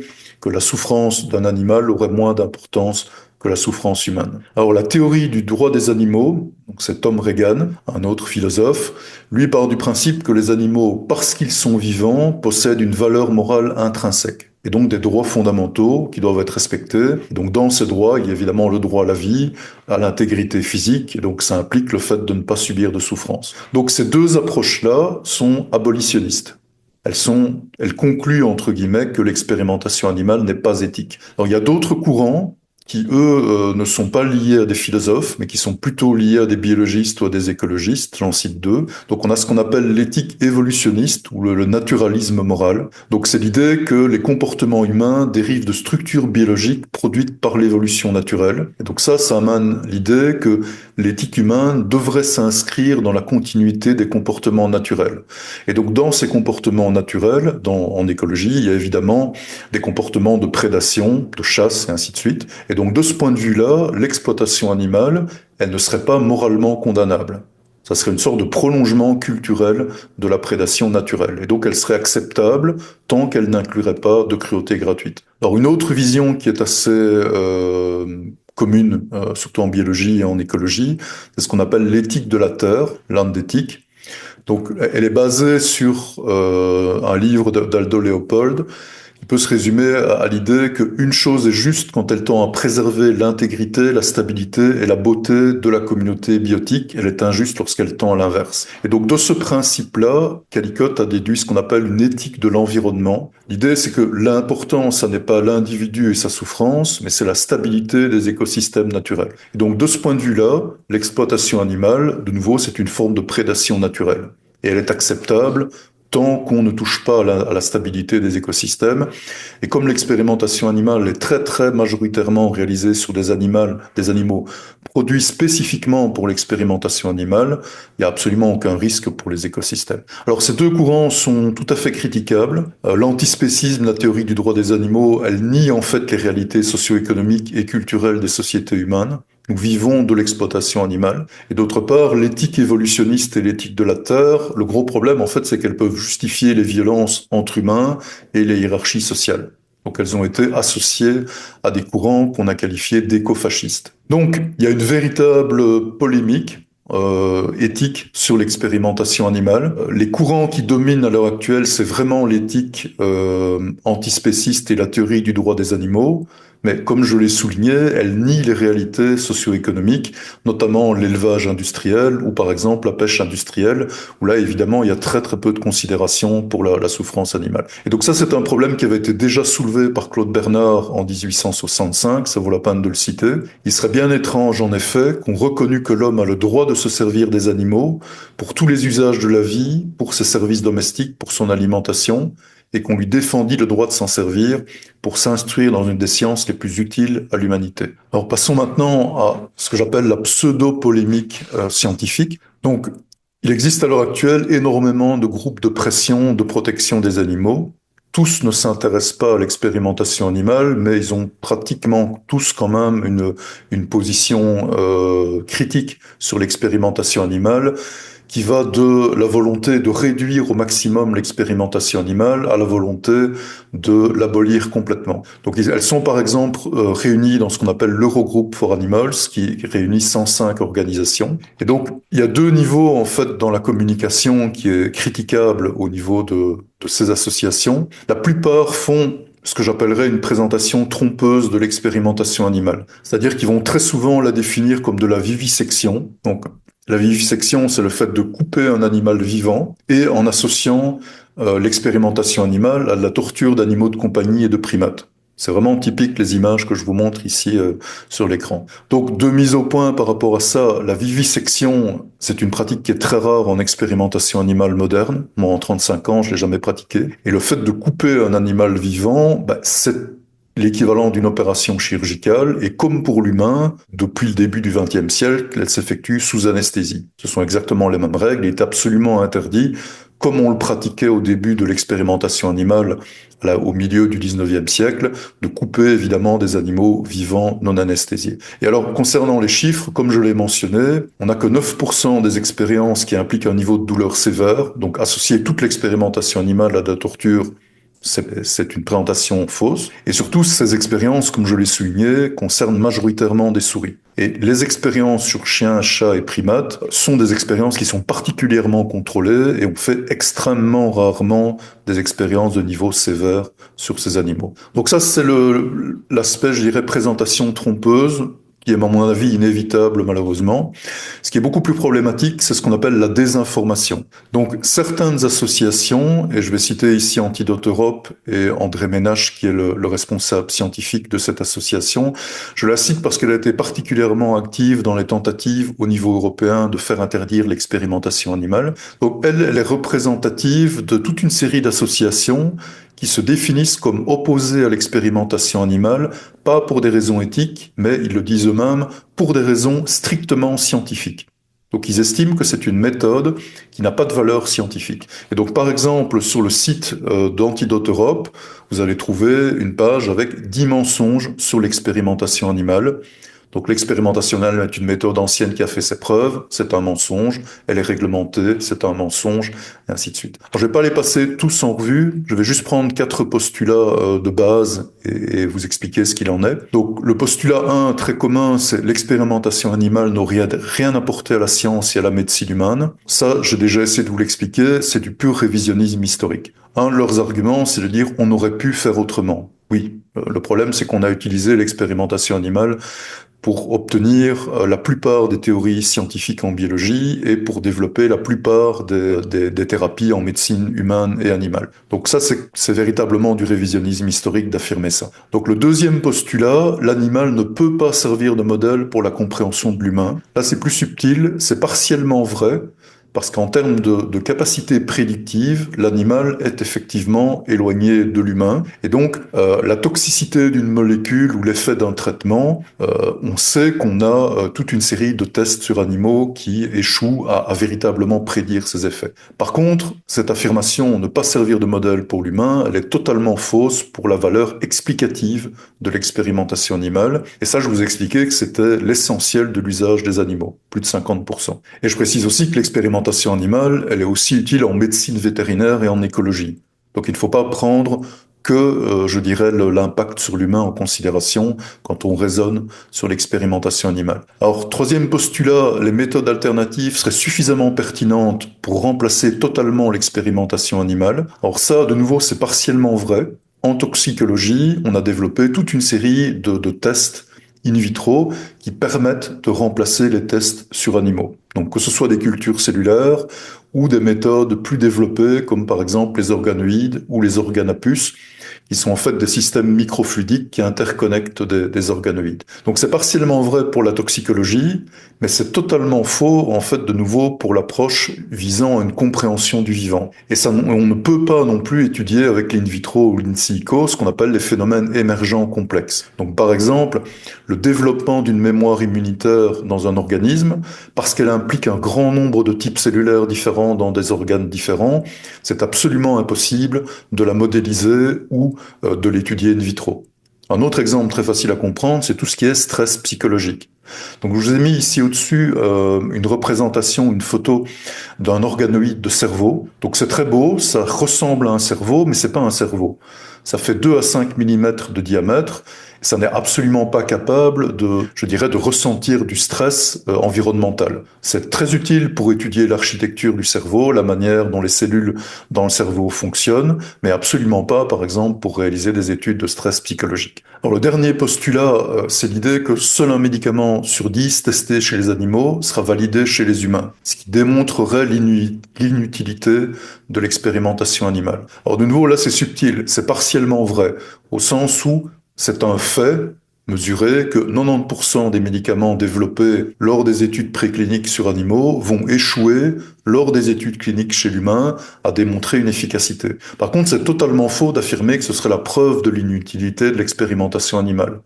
que la souffrance d'un animal aurait moins d'importance que la souffrance humaine. Alors la théorie du droit des animaux, donc c'est Tom Regan, un autre philosophe, lui part du principe que les animaux, parce qu'ils sont vivants, possèdent une valeur morale intrinsèque, et donc des droits fondamentaux qui doivent être respectés. Et donc dans ces droits, il y a évidemment le droit à la vie, à l'intégrité physique, et donc ça implique le fait de ne pas subir de souffrance. Donc ces deux approches-là sont abolitionnistes. elles concluent entre guillemets que l'expérimentation animale n'est pas éthique. Alors il y a d'autres courants qui, eux, ne sont pas liés à des philosophes, mais qui sont plutôt liés à des biologistes ou à des écologistes. J'en cite deux. Donc on a ce qu'on appelle l'éthique évolutionniste ou le naturalisme moral. Donc c'est l'idée que les comportements humains dérivent de structures biologiques produites par l'évolution naturelle. Et donc ça amène l'idée que l'éthique humaine devrait s'inscrire dans la continuité des comportements naturels. Et donc dans ces comportements naturels, en écologie, il y a évidemment des comportements de prédation, de chasse et ainsi de suite. Et donc, de ce point de vue-là, l'exploitation animale, elle ne serait pas moralement condamnable. Ça serait une sorte de prolongement culturel de la prédation naturelle. Et donc, elle serait acceptable tant qu'elle n'inclurait pas de cruauté gratuite. Alors, une autre vision qui est assez commune, surtout en biologie et en écologie, c'est ce qu'on appelle l'éthique de la Terre, l'andétique. Donc, elle est basée sur un livre d'Aldo Leopold, il peut se résumer à l'idée qu'une chose est juste quand elle tend à préserver l'intégrité, la stabilité et la beauté de la communauté biotique. Elle est injuste lorsqu'elle tend à l'inverse. Et donc de ce principe-là, Callicott a déduit ce qu'on appelle une éthique de l'environnement. L'idée, c'est que l'important, ça n'est pas l'individu et sa souffrance, mais c'est la stabilité des écosystèmes naturels. Et donc de ce point de vue-là, l'exploitation animale, de nouveau, c'est une forme de prédation naturelle. Et elle est acceptable tant qu'on ne touche pas à la stabilité des écosystèmes. Et comme l'expérimentation animale est très très majoritairement réalisée sur des animaux produits spécifiquement pour l'expérimentation animale, il n'y a absolument aucun risque pour les écosystèmes. Alors ces deux courants sont tout à fait critiquables. L'antispécisme, la théorie du droit des animaux, elle nie en fait les réalités socio-économiques et culturelles des sociétés humaines. Nous vivons de l'exploitation animale. Et d'autre part, l'éthique évolutionniste et l'éthique de la Terre, le gros problème, en fait, c'est qu'elles peuvent justifier les violences entre humains et les hiérarchies sociales. Donc elles ont été associées à des courants qu'on a qualifiés d'écofascistes. Donc il y a une véritable polémique éthique sur l'expérimentation animale. Les courants qui dominent à l'heure actuelle, c'est vraiment l'éthique antispéciste et la théorie du droit des animaux. Mais comme je l'ai souligné, elle nie les réalités socio-économiques, notamment l'élevage industriel ou par exemple la pêche industrielle, où là évidemment il y a très très peu de considération pour la souffrance animale. Et donc ça c'est un problème qui avait été déjà soulevé par Claude Bernard en 1865, ça vaut la peine de le citer. Il serait bien étrange en effet qu'on reconnût que l'homme a le droit de se servir des animaux pour tous les usages de la vie, pour ses services domestiques, pour son alimentation, et qu'on lui défendit le droit de s'en servir pour s'instruire dans une des sciences les plus utiles à l'humanité. Alors passons maintenant à ce que j'appelle la pseudo-polémique scientifique. Donc, il existe à l'heure actuelle énormément de groupes de pression de protection des animaux. Tous ne s'intéressent pas à l'expérimentation animale, mais ils ont pratiquement tous quand même une position critique sur l'expérimentation animale, qui va de la volonté de réduire au maximum l'expérimentation animale à la volonté de l'abolir complètement. Donc elles sont par exemple réunies dans ce qu'on appelle l'Eurogroup for Animals, qui réunit 105 organisations. Et donc il y a deux niveaux en fait dans la communication qui est critiquable au niveau de ces associations. La plupart font ce que j'appellerais une présentation trompeuse de l'expérimentation animale. C'est-à-dire qu'ils vont très souvent la définir comme de la vivisection. Donc la vivisection, c'est le fait de couper un animal vivant et en associant l'expérimentation animale à de la torture d'animaux de compagnie et de primates. C'est vraiment typique les images que je vous montre ici sur l'écran. Donc, de mise au point par rapport à ça, la vivisection, c'est une pratique qui est très rare en expérimentation animale moderne. Moi, en 35 ans, je l'ai jamais pratiqué. Et le fait de couper un animal vivant, c'est l'équivalent d'une opération chirurgicale, et comme pour l'humain, depuis le début du XXe siècle, elle s'effectue sous anesthésie. Ce sont exactement les mêmes règles, il est absolument interdit, comme on le pratiquait au début de l'expérimentation animale, là, au milieu du XIXe siècle, de couper évidemment des animaux vivants non anesthésiés. Et alors, concernant les chiffres, comme je l'ai mentionné, on n'a que 9% des expériences qui impliquent un niveau de douleur sévère, donc associer toute l'expérimentation animale à de la torture, c'est une présentation fausse. Et surtout, ces expériences, comme je l'ai souligné, concernent majoritairement des souris. Et les expériences sur chiens, chats et primates sont des expériences qui sont particulièrement contrôlées et on fait extrêmement rarement des expériences de niveau sévère sur ces animaux. Donc ça, c'est l'aspect, je dirais, présentation trompeuse. qui est à mon avis inévitable malheureusement. Ce qui est beaucoup plus problématique, c'est ce qu'on appelle la désinformation. Donc certaines associations, et je vais citer ici Antidote Europe et André Ménache qui est le responsable scientifique de cette association, je la cite parce qu'elle a été particulièrement active dans les tentatives au niveau européen de faire interdire l'expérimentation animale. Donc elle est représentative de toute une série d'associations qui se définissent comme opposées à l'expérimentation animale, pas pour des raisons éthiques, mais ils le disent eux-mêmes, pour des raisons strictement scientifiques. Donc ils estiment que c'est une méthode qui n'a pas de valeur scientifique. Et donc par exemple sur le site d'Antidote Europe, vous allez trouver une page avec 10 mensonges sur l'expérimentation animale. Donc l'expérimentation animale est une méthode ancienne qui a fait ses preuves, c'est un mensonge, elle est réglementée, c'est un mensonge, et ainsi de suite. Alors, je vais pas les passer tous en revue, je vais juste prendre 4 postulats de base et vous expliquer ce qu'il en est. Donc le postulat 1, très commun, c'est l'expérimentation animale n'aurait rien apporté à la science et à la médecine humaine. Ça, j'ai déjà essayé de vous l'expliquer, c'est du pur révisionnisme historique. Un de leurs arguments, c'est de dire on aurait pu faire autrement. Oui, le problème, c'est qu'on a utilisé l'expérimentation animale pour obtenir la plupart des théories scientifiques en biologie et pour développer la plupart des thérapies en médecine humaine et animale. Donc ça, c'est véritablement du révisionnisme historique d'affirmer ça. Donc le deuxième postulat, l'animal ne peut pas servir de modèle pour la compréhension de l'humain. Là, c'est plus subtil, c'est partiellement vrai, parce qu'en termes de capacité prédictive, l'animal est effectivement éloigné de l'humain. Et donc, la toxicité d'une molécule ou l'effet d'un traitement, on sait qu'on a toute une série de tests sur animaux qui échouent à véritablement prédire ces effets. Par contre, cette affirmation ne pas servir de modèle pour l'humain, elle est totalement fausse pour la valeur explicative de l'expérimentation animale. Et ça, je vous expliquais que c'était l'essentiel de l'usage des animaux, plus de 50%. Et je précise aussi que l'expérimentation animale, elle est aussi utile en médecine vétérinaire et en écologie. Donc il ne faut pas prendre que, je dirais, l'impact sur l'humain en considération quand on raisonne sur l'expérimentation animale. Alors, troisième postulat, les méthodes alternatives seraient suffisamment pertinentes pour remplacer totalement l'expérimentation animale. Alors ça, de nouveau, c'est partiellement vrai. En toxicologie, on a développé toute une série de tests in vitro qui permettent de remplacer les tests sur animaux. Donc que ce soit des cultures cellulaires ou des méthodes plus développées comme par exemple les organoïdes ou les organes à puce, qui sont en fait des systèmes microfluidiques qui interconnectent des organoïdes. Donc c'est partiellement vrai pour la toxicologie, mais c'est totalement faux en fait de nouveau pour l'approche visant à une compréhension du vivant. Et ça, on ne peut pas non plus étudier avec l'in vitro ou l'in silico ce qu'on appelle les phénomènes émergents complexes. Donc par exemple, le développement d'une mémoire immunitaire dans un organisme, parce qu'elle implique un grand nombre de types cellulaires différents dans des organes différents, c'est absolument impossible de la modéliser ou de l'étudier in vitro. Un autre exemple très facile à comprendre, c'est tout ce qui est stress psychologique. Donc je vous ai mis ici au-dessus une représentation, une photo d'un organoïde de cerveau. Donc c'est très beau, ça ressemble à un cerveau, mais c'est pas un cerveau. Ça fait 2 à 5 mm de diamètre. Ça n'est absolument pas capable je dirais, de ressentir du stress environnemental. C'est très utile pour étudier l'architecture du cerveau, la manière dont les cellules dans le cerveau fonctionnent, mais absolument pas, par exemple, pour réaliser des études de stress psychologique. Alors, le dernier postulat, c'est l'idée que seul un médicament sur 10 testé chez les animaux sera validé chez les humains, ce qui démontrerait l'inutilité de l'expérimentation animale. Alors, de nouveau, là, c'est subtil, c'est partiellement vrai, au sens où c'est un fait mesuré que 90% des médicaments développés lors des études précliniques sur animaux vont échouer lors des études cliniques chez l'humain à démontrer une efficacité. Par contre, c'est totalement faux d'affirmer que ce serait la preuve de l'inutilité de l'expérimentation animale.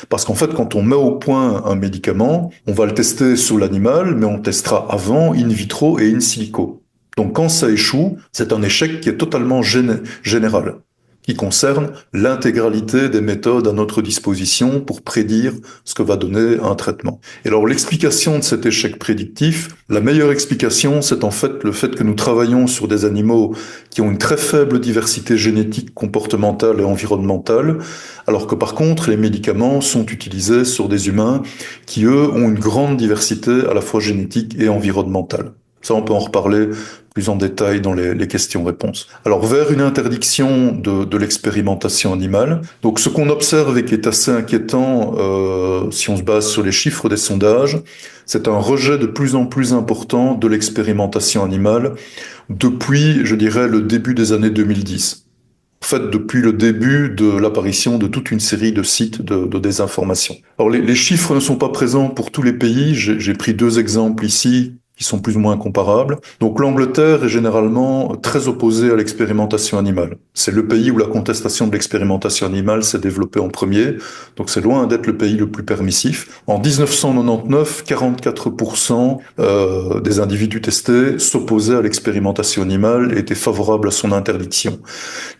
Parce qu'en fait, quand on met au point un médicament, on va le tester sur l'animal, mais on testera avant in vitro et in silico. Donc quand ça échoue, c'est un échec qui est totalement général, qui concerne l'intégralité des méthodes à notre disposition pour prédire ce que va donner un traitement. Et alors l'explication de cet échec prédictif, la meilleure explication, c'est en fait le fait que nous travaillons sur des animaux qui ont une très faible diversité génétique, comportementale et environnementale, alors que par contre les médicaments sont utilisés sur des humains qui eux ont une grande diversité à la fois génétique et environnementale. Ça, on peut en reparler plus en détail dans les questions-réponses. Alors, vers une interdiction de l'expérimentation animale. Donc, ce qu'on observe et qui est assez inquiétant, si on se base sur les chiffres des sondages, c'est un rejet de plus en plus important de l'expérimentation animale depuis, je dirais, le début des années 2010. En fait, depuis le début de l'apparition de toute une série de sites de désinformation. Alors, les chiffres ne sont pas présents pour tous les pays. J'ai pris deux exemples ici qui sont plus ou moins comparables. Donc l'Angleterre est généralement très opposée à l'expérimentation animale. C'est le pays où la contestation de l'expérimentation animale s'est développée en premier, donc c'est loin d'être le pays le plus permissif. En 1999, 44% des individus testés s'opposaient à l'expérimentation animale et étaient favorables à son interdiction.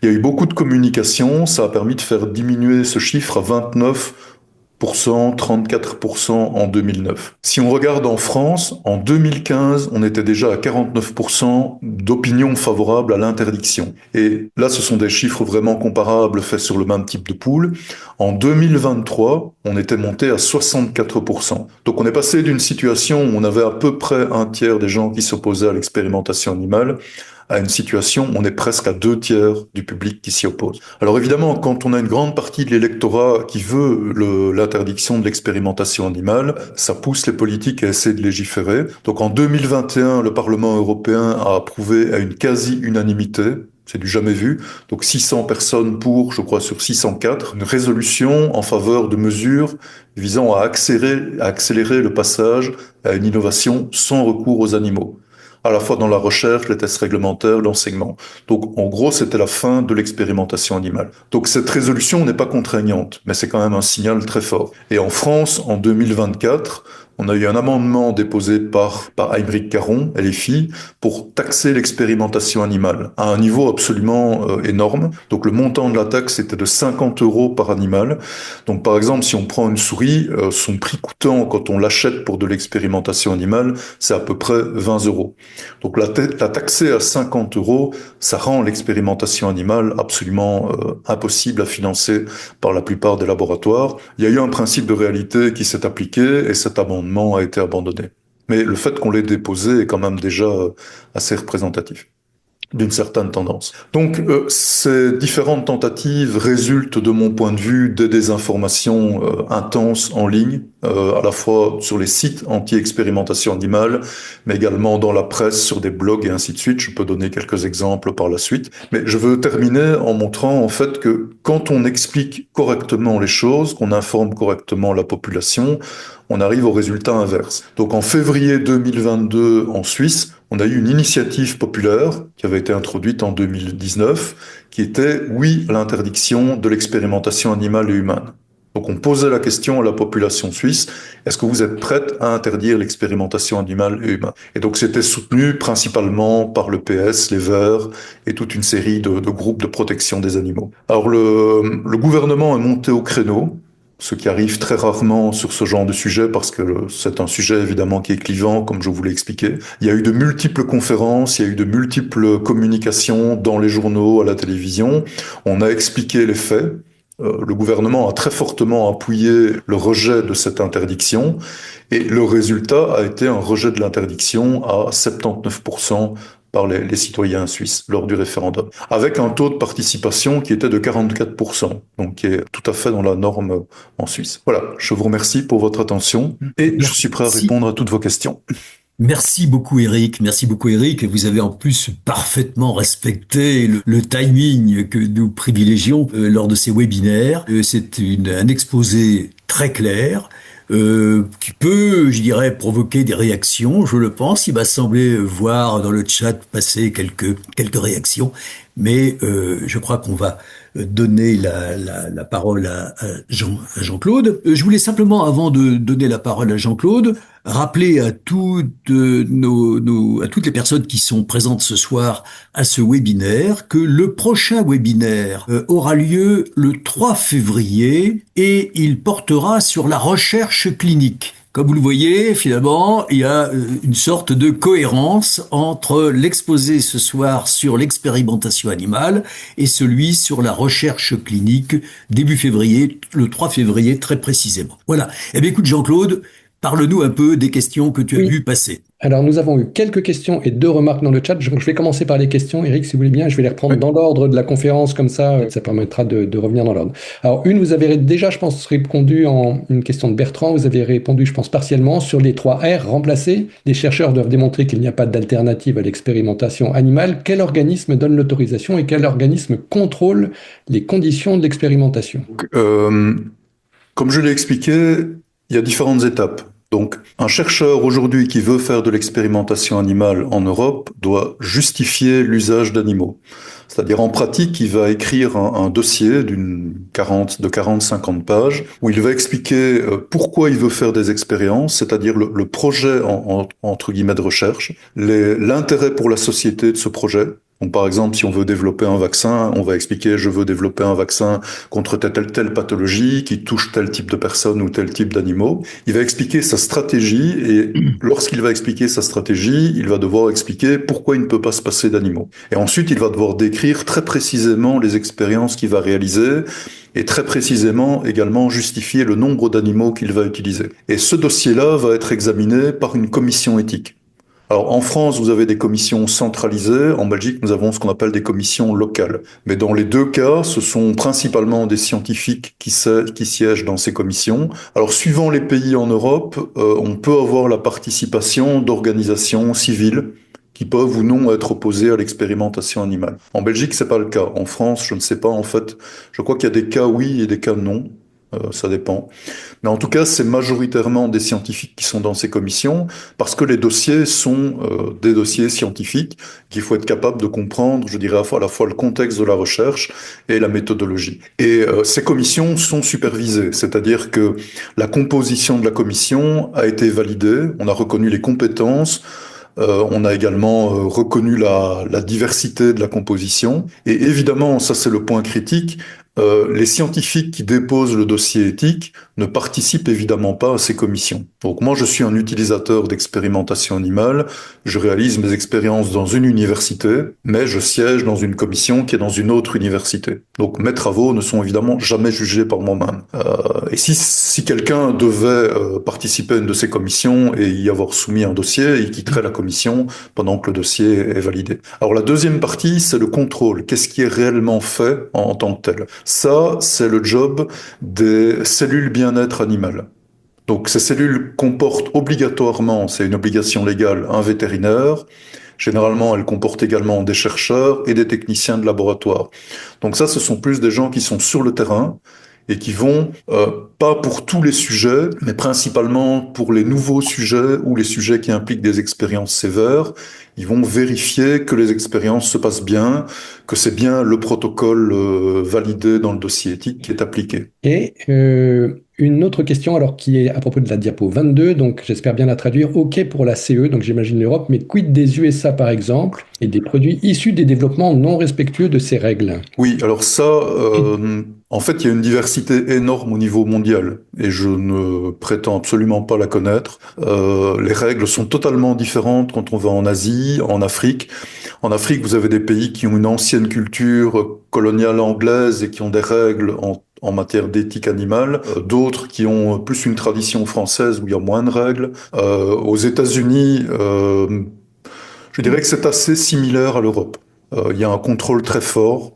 Il y a eu beaucoup de communication, ça a permis de faire diminuer ce chiffre à 29%, 34% en 2009. Si on regarde en France, en 2015, on était déjà à 49% d'opinion favorable à l'interdiction. Et là, ce sont des chiffres vraiment comparables faits sur le même type de pool. En 2023, on était monté à 64%. Donc on est passé d'une situation où on avait à peu près un tiers des gens qui s'opposaient à l'expérimentation animale à une situation où on est presque à 2/3 du public qui s'y oppose. Alors évidemment, quand on a une grande partie de l'électorat qui veut l'interdiction de l'expérimentation animale, ça pousse les politiques à essayer de légiférer. Donc en 2021, le Parlement européen a approuvé à une quasi-unanimité, c'est du jamais vu, donc 600 personnes pour, je crois, sur 604, une résolution en faveur de mesures visant à accélérer le passage à une innovation sans recours aux animaux, à la fois dans la recherche, les tests réglementaires, l'enseignement. Donc, en gros, c'était la fin de l'expérimentation animale. Donc, cette résolution n'est pas contraignante, mais c'est quand même un signal très fort. Et en France, en 2024, on a eu un amendement déposé par Aymeric Caron, LFI, pour taxer l'expérimentation animale à un niveau absolument énorme. Donc le montant de la taxe était de 50 euros par animal. Donc par exemple, si on prend une souris, son prix coûtant quand on l'achète pour de l'expérimentation animale, c'est à peu près 20 euros. Donc la taxer à 50 euros, ça rend l'expérimentation animale absolument impossible à financer par la plupart des laboratoires. Il y a eu un principe de réalité qui s'est appliqué et cet amendement a été abandonné. Mais le fait qu'on l'ait déposé est quand même déjà assez représentatif d'une certaine tendance. Donc ces différentes tentatives résultent de mon point de vue des désinformations intenses en ligne, à la fois sur les sites anti-expérimentation animale, mais également dans la presse, sur des blogs et ainsi de suite. Je peux donner quelques exemples par la suite. Mais je veux terminer en montrant en fait que quand on explique correctement les choses, qu'on informe correctement la population, on arrive au résultat inverse. Donc en février 2022 en Suisse, on a eu une initiative populaire qui avait été introduite en 2019, qui était oui à l'interdiction de l'expérimentation animale et humaine. Donc on posait la question à la population suisse, est-ce que vous êtes prête à interdire l'expérimentation animale et humaine? Et donc c'était soutenu principalement par le PS, les Verts et toute une série de groupes de protection des animaux. Alors le gouvernement est monté au créneau, ce qui arrive très rarement sur ce genre de sujet parce que c'est un sujet évidemment qui est clivant, comme je vous l'ai expliqué. Il y a eu de multiples conférences, il y a eu de multiples communications dans les journaux, à la télévision. On a expliqué les faits. Le gouvernement a très fortement appuyé le rejet de cette interdiction et le résultat a été un rejet de l'interdiction à 79% par les citoyens suisses lors du référendum, avec un taux de participation qui était de 44%, donc qui est tout à fait dans la norme en Suisse. Voilà, je vous remercie pour votre attention et je suis prêt à répondre à toutes vos questions. Merci beaucoup Eric, merci beaucoup Eric. Vous avez en plus parfaitement respecté le timing que nous privilégions lors de ces webinaires. C'est un exposé très clair, qui peut, je dirais, provoquer des réactions, je le pense. Il m'a semblé voir dans le chat passer quelques réactions, mais je crois qu'on va donner la parole à Jean-Claude. Je voulais simplement, avant de donner la parole à Jean-Claude, rappeler à toutes à toutes les personnes qui sont présentes ce soir à ce webinaire que le prochain webinaire aura lieu le 3 février et il portera sur la recherche clinique. Comme vous le voyez, finalement, il y a une sorte de cohérence entre l'exposé ce soir sur l'expérimentation animale et celui sur la recherche clinique début février, le 3 février très précisément. Voilà. Eh bien, écoute Jean-Claude, Parle-nous un peu des questions que tu as Oui, vues passer. alors nous avons eu quelques questions et deux remarques dans le chat. Je vais commencer par les questions. Eric, si vous voulez bien, je vais les reprendre Ouais. dans l'ordre de la conférence, comme ça permettra de revenir dans l'ordre. Alors, une, vous avez déjà, je pense, répondu en une question de Bertrand. Vous avez répondu, je pense, partiellement sur les 3 R remplacés. Les chercheurs doivent démontrer qu'il n'y a pas d'alternative à l'expérimentation animale. Quel organisme donne l'autorisation et quel organisme contrôle les conditions de l'expérimentation? Euh, Comme je l'ai expliqué, il y a différentes étapes. Donc, un chercheur aujourd'hui qui veut faire de l'expérimentation animale en Europe doit justifier l'usage d'animaux. C'est-à-dire, en pratique, il va écrire un dossier de 40-50 pages où il va expliquer pourquoi il veut faire des expériences, c'est-à-dire le projet entre guillemets de recherche, l'intérêt pour la société de ce projet. Donc, par exemple, si on veut développer un vaccin, on va expliquer, je veux développer un vaccin contre telle pathologie qui touche tel type de personnes ou tel type d'animaux. Il va expliquer sa stratégie et lorsqu'il va expliquer sa stratégie, il va devoir expliquer pourquoi il ne peut pas se passer d'animaux. Et ensuite, il va devoir décrire très précisément les expériences qu'il va réaliser et très précisément également justifier le nombre d'animaux qu'il va utiliser. Et ce dossier-là va être examiné par une commission éthique. Alors en France, vous avez des commissions centralisées. En Belgique, nous avons ce qu'on appelle des commissions locales. Mais dans les deux cas, ce sont principalement des scientifiques qui siègent dans ces commissions. Alors suivant les pays en Europe, on peut avoir la participation d'organisations civiles qui peuvent ou non être opposées à l'expérimentation animale. En Belgique, c'est pas le cas. En France, je ne sais pas en fait. Je crois qu'il y a des cas oui et des cas non. Ça dépend. Mais en tout cas, c'est majoritairement des scientifiques qui sont dans ces commissions parce que les dossiers sont des dossiers scientifiques qu'il faut être capable de comprendre, je dirais à la fois le contexte de la recherche et la méthodologie. Et ces commissions sont supervisées, c'est-à-dire que la composition de la commission a été validée, on a reconnu les compétences, on a également reconnu la diversité de la composition. Et évidemment, ça c'est le point critique, les scientifiques qui déposent le dossier éthique ne participent évidemment pas à ces commissions. Donc moi, je suis un utilisateur d'expérimentation animale, je réalise mes expériences dans une université, mais je siège dans une commission qui est dans une autre université. Donc mes travaux ne sont évidemment jamais jugés par moi-même. Et si quelqu'un devait participer à une de ces commissions et y avoir soumis un dossier, il quitterait la commission pendant que le dossier est validé. Alors la deuxième partie, c'est le contrôle. Qu'est-ce qui est réellement fait en tant que tel? Ça, c'est le job des cellules bien-être animal. Donc ces cellules comportent obligatoirement, c'est une obligation légale, un vétérinaire. Généralement, elles comportent également des chercheurs et des techniciens de laboratoire. Donc ça, ce sont plus des gens qui sont sur le terrain et qui vont, pas pour tous les sujets, mais principalement pour les nouveaux sujets ou les sujets qui impliquent des expériences sévères, ils vont vérifier que les expériences se passent bien, que c'est bien le protocole validé dans le dossier éthique qui est appliqué. Et une autre question, alors qui est à propos de la diapo 22, donc j'espère bien la traduire. OK pour la CE, donc j'imagine l'Europe, mais quid des USA par exemple, et des produits issus des développements non respectueux de ces règles? Oui, alors ça, en fait, il y a une diversité énorme au niveau mondial et je ne prétends absolument pas la connaître. Les règles sont totalement différentes quand on va en Asie, en Afrique. En Afrique, vous avez des pays qui ont une ancienne culture coloniale anglaise et qui ont des règles en matière d'éthique animale, d'autres qui ont plus une tradition française où il y a moins de règles. Aux États-Unis, je dirais que c'est assez similaire à l'Europe. Il y a un contrôle très fort,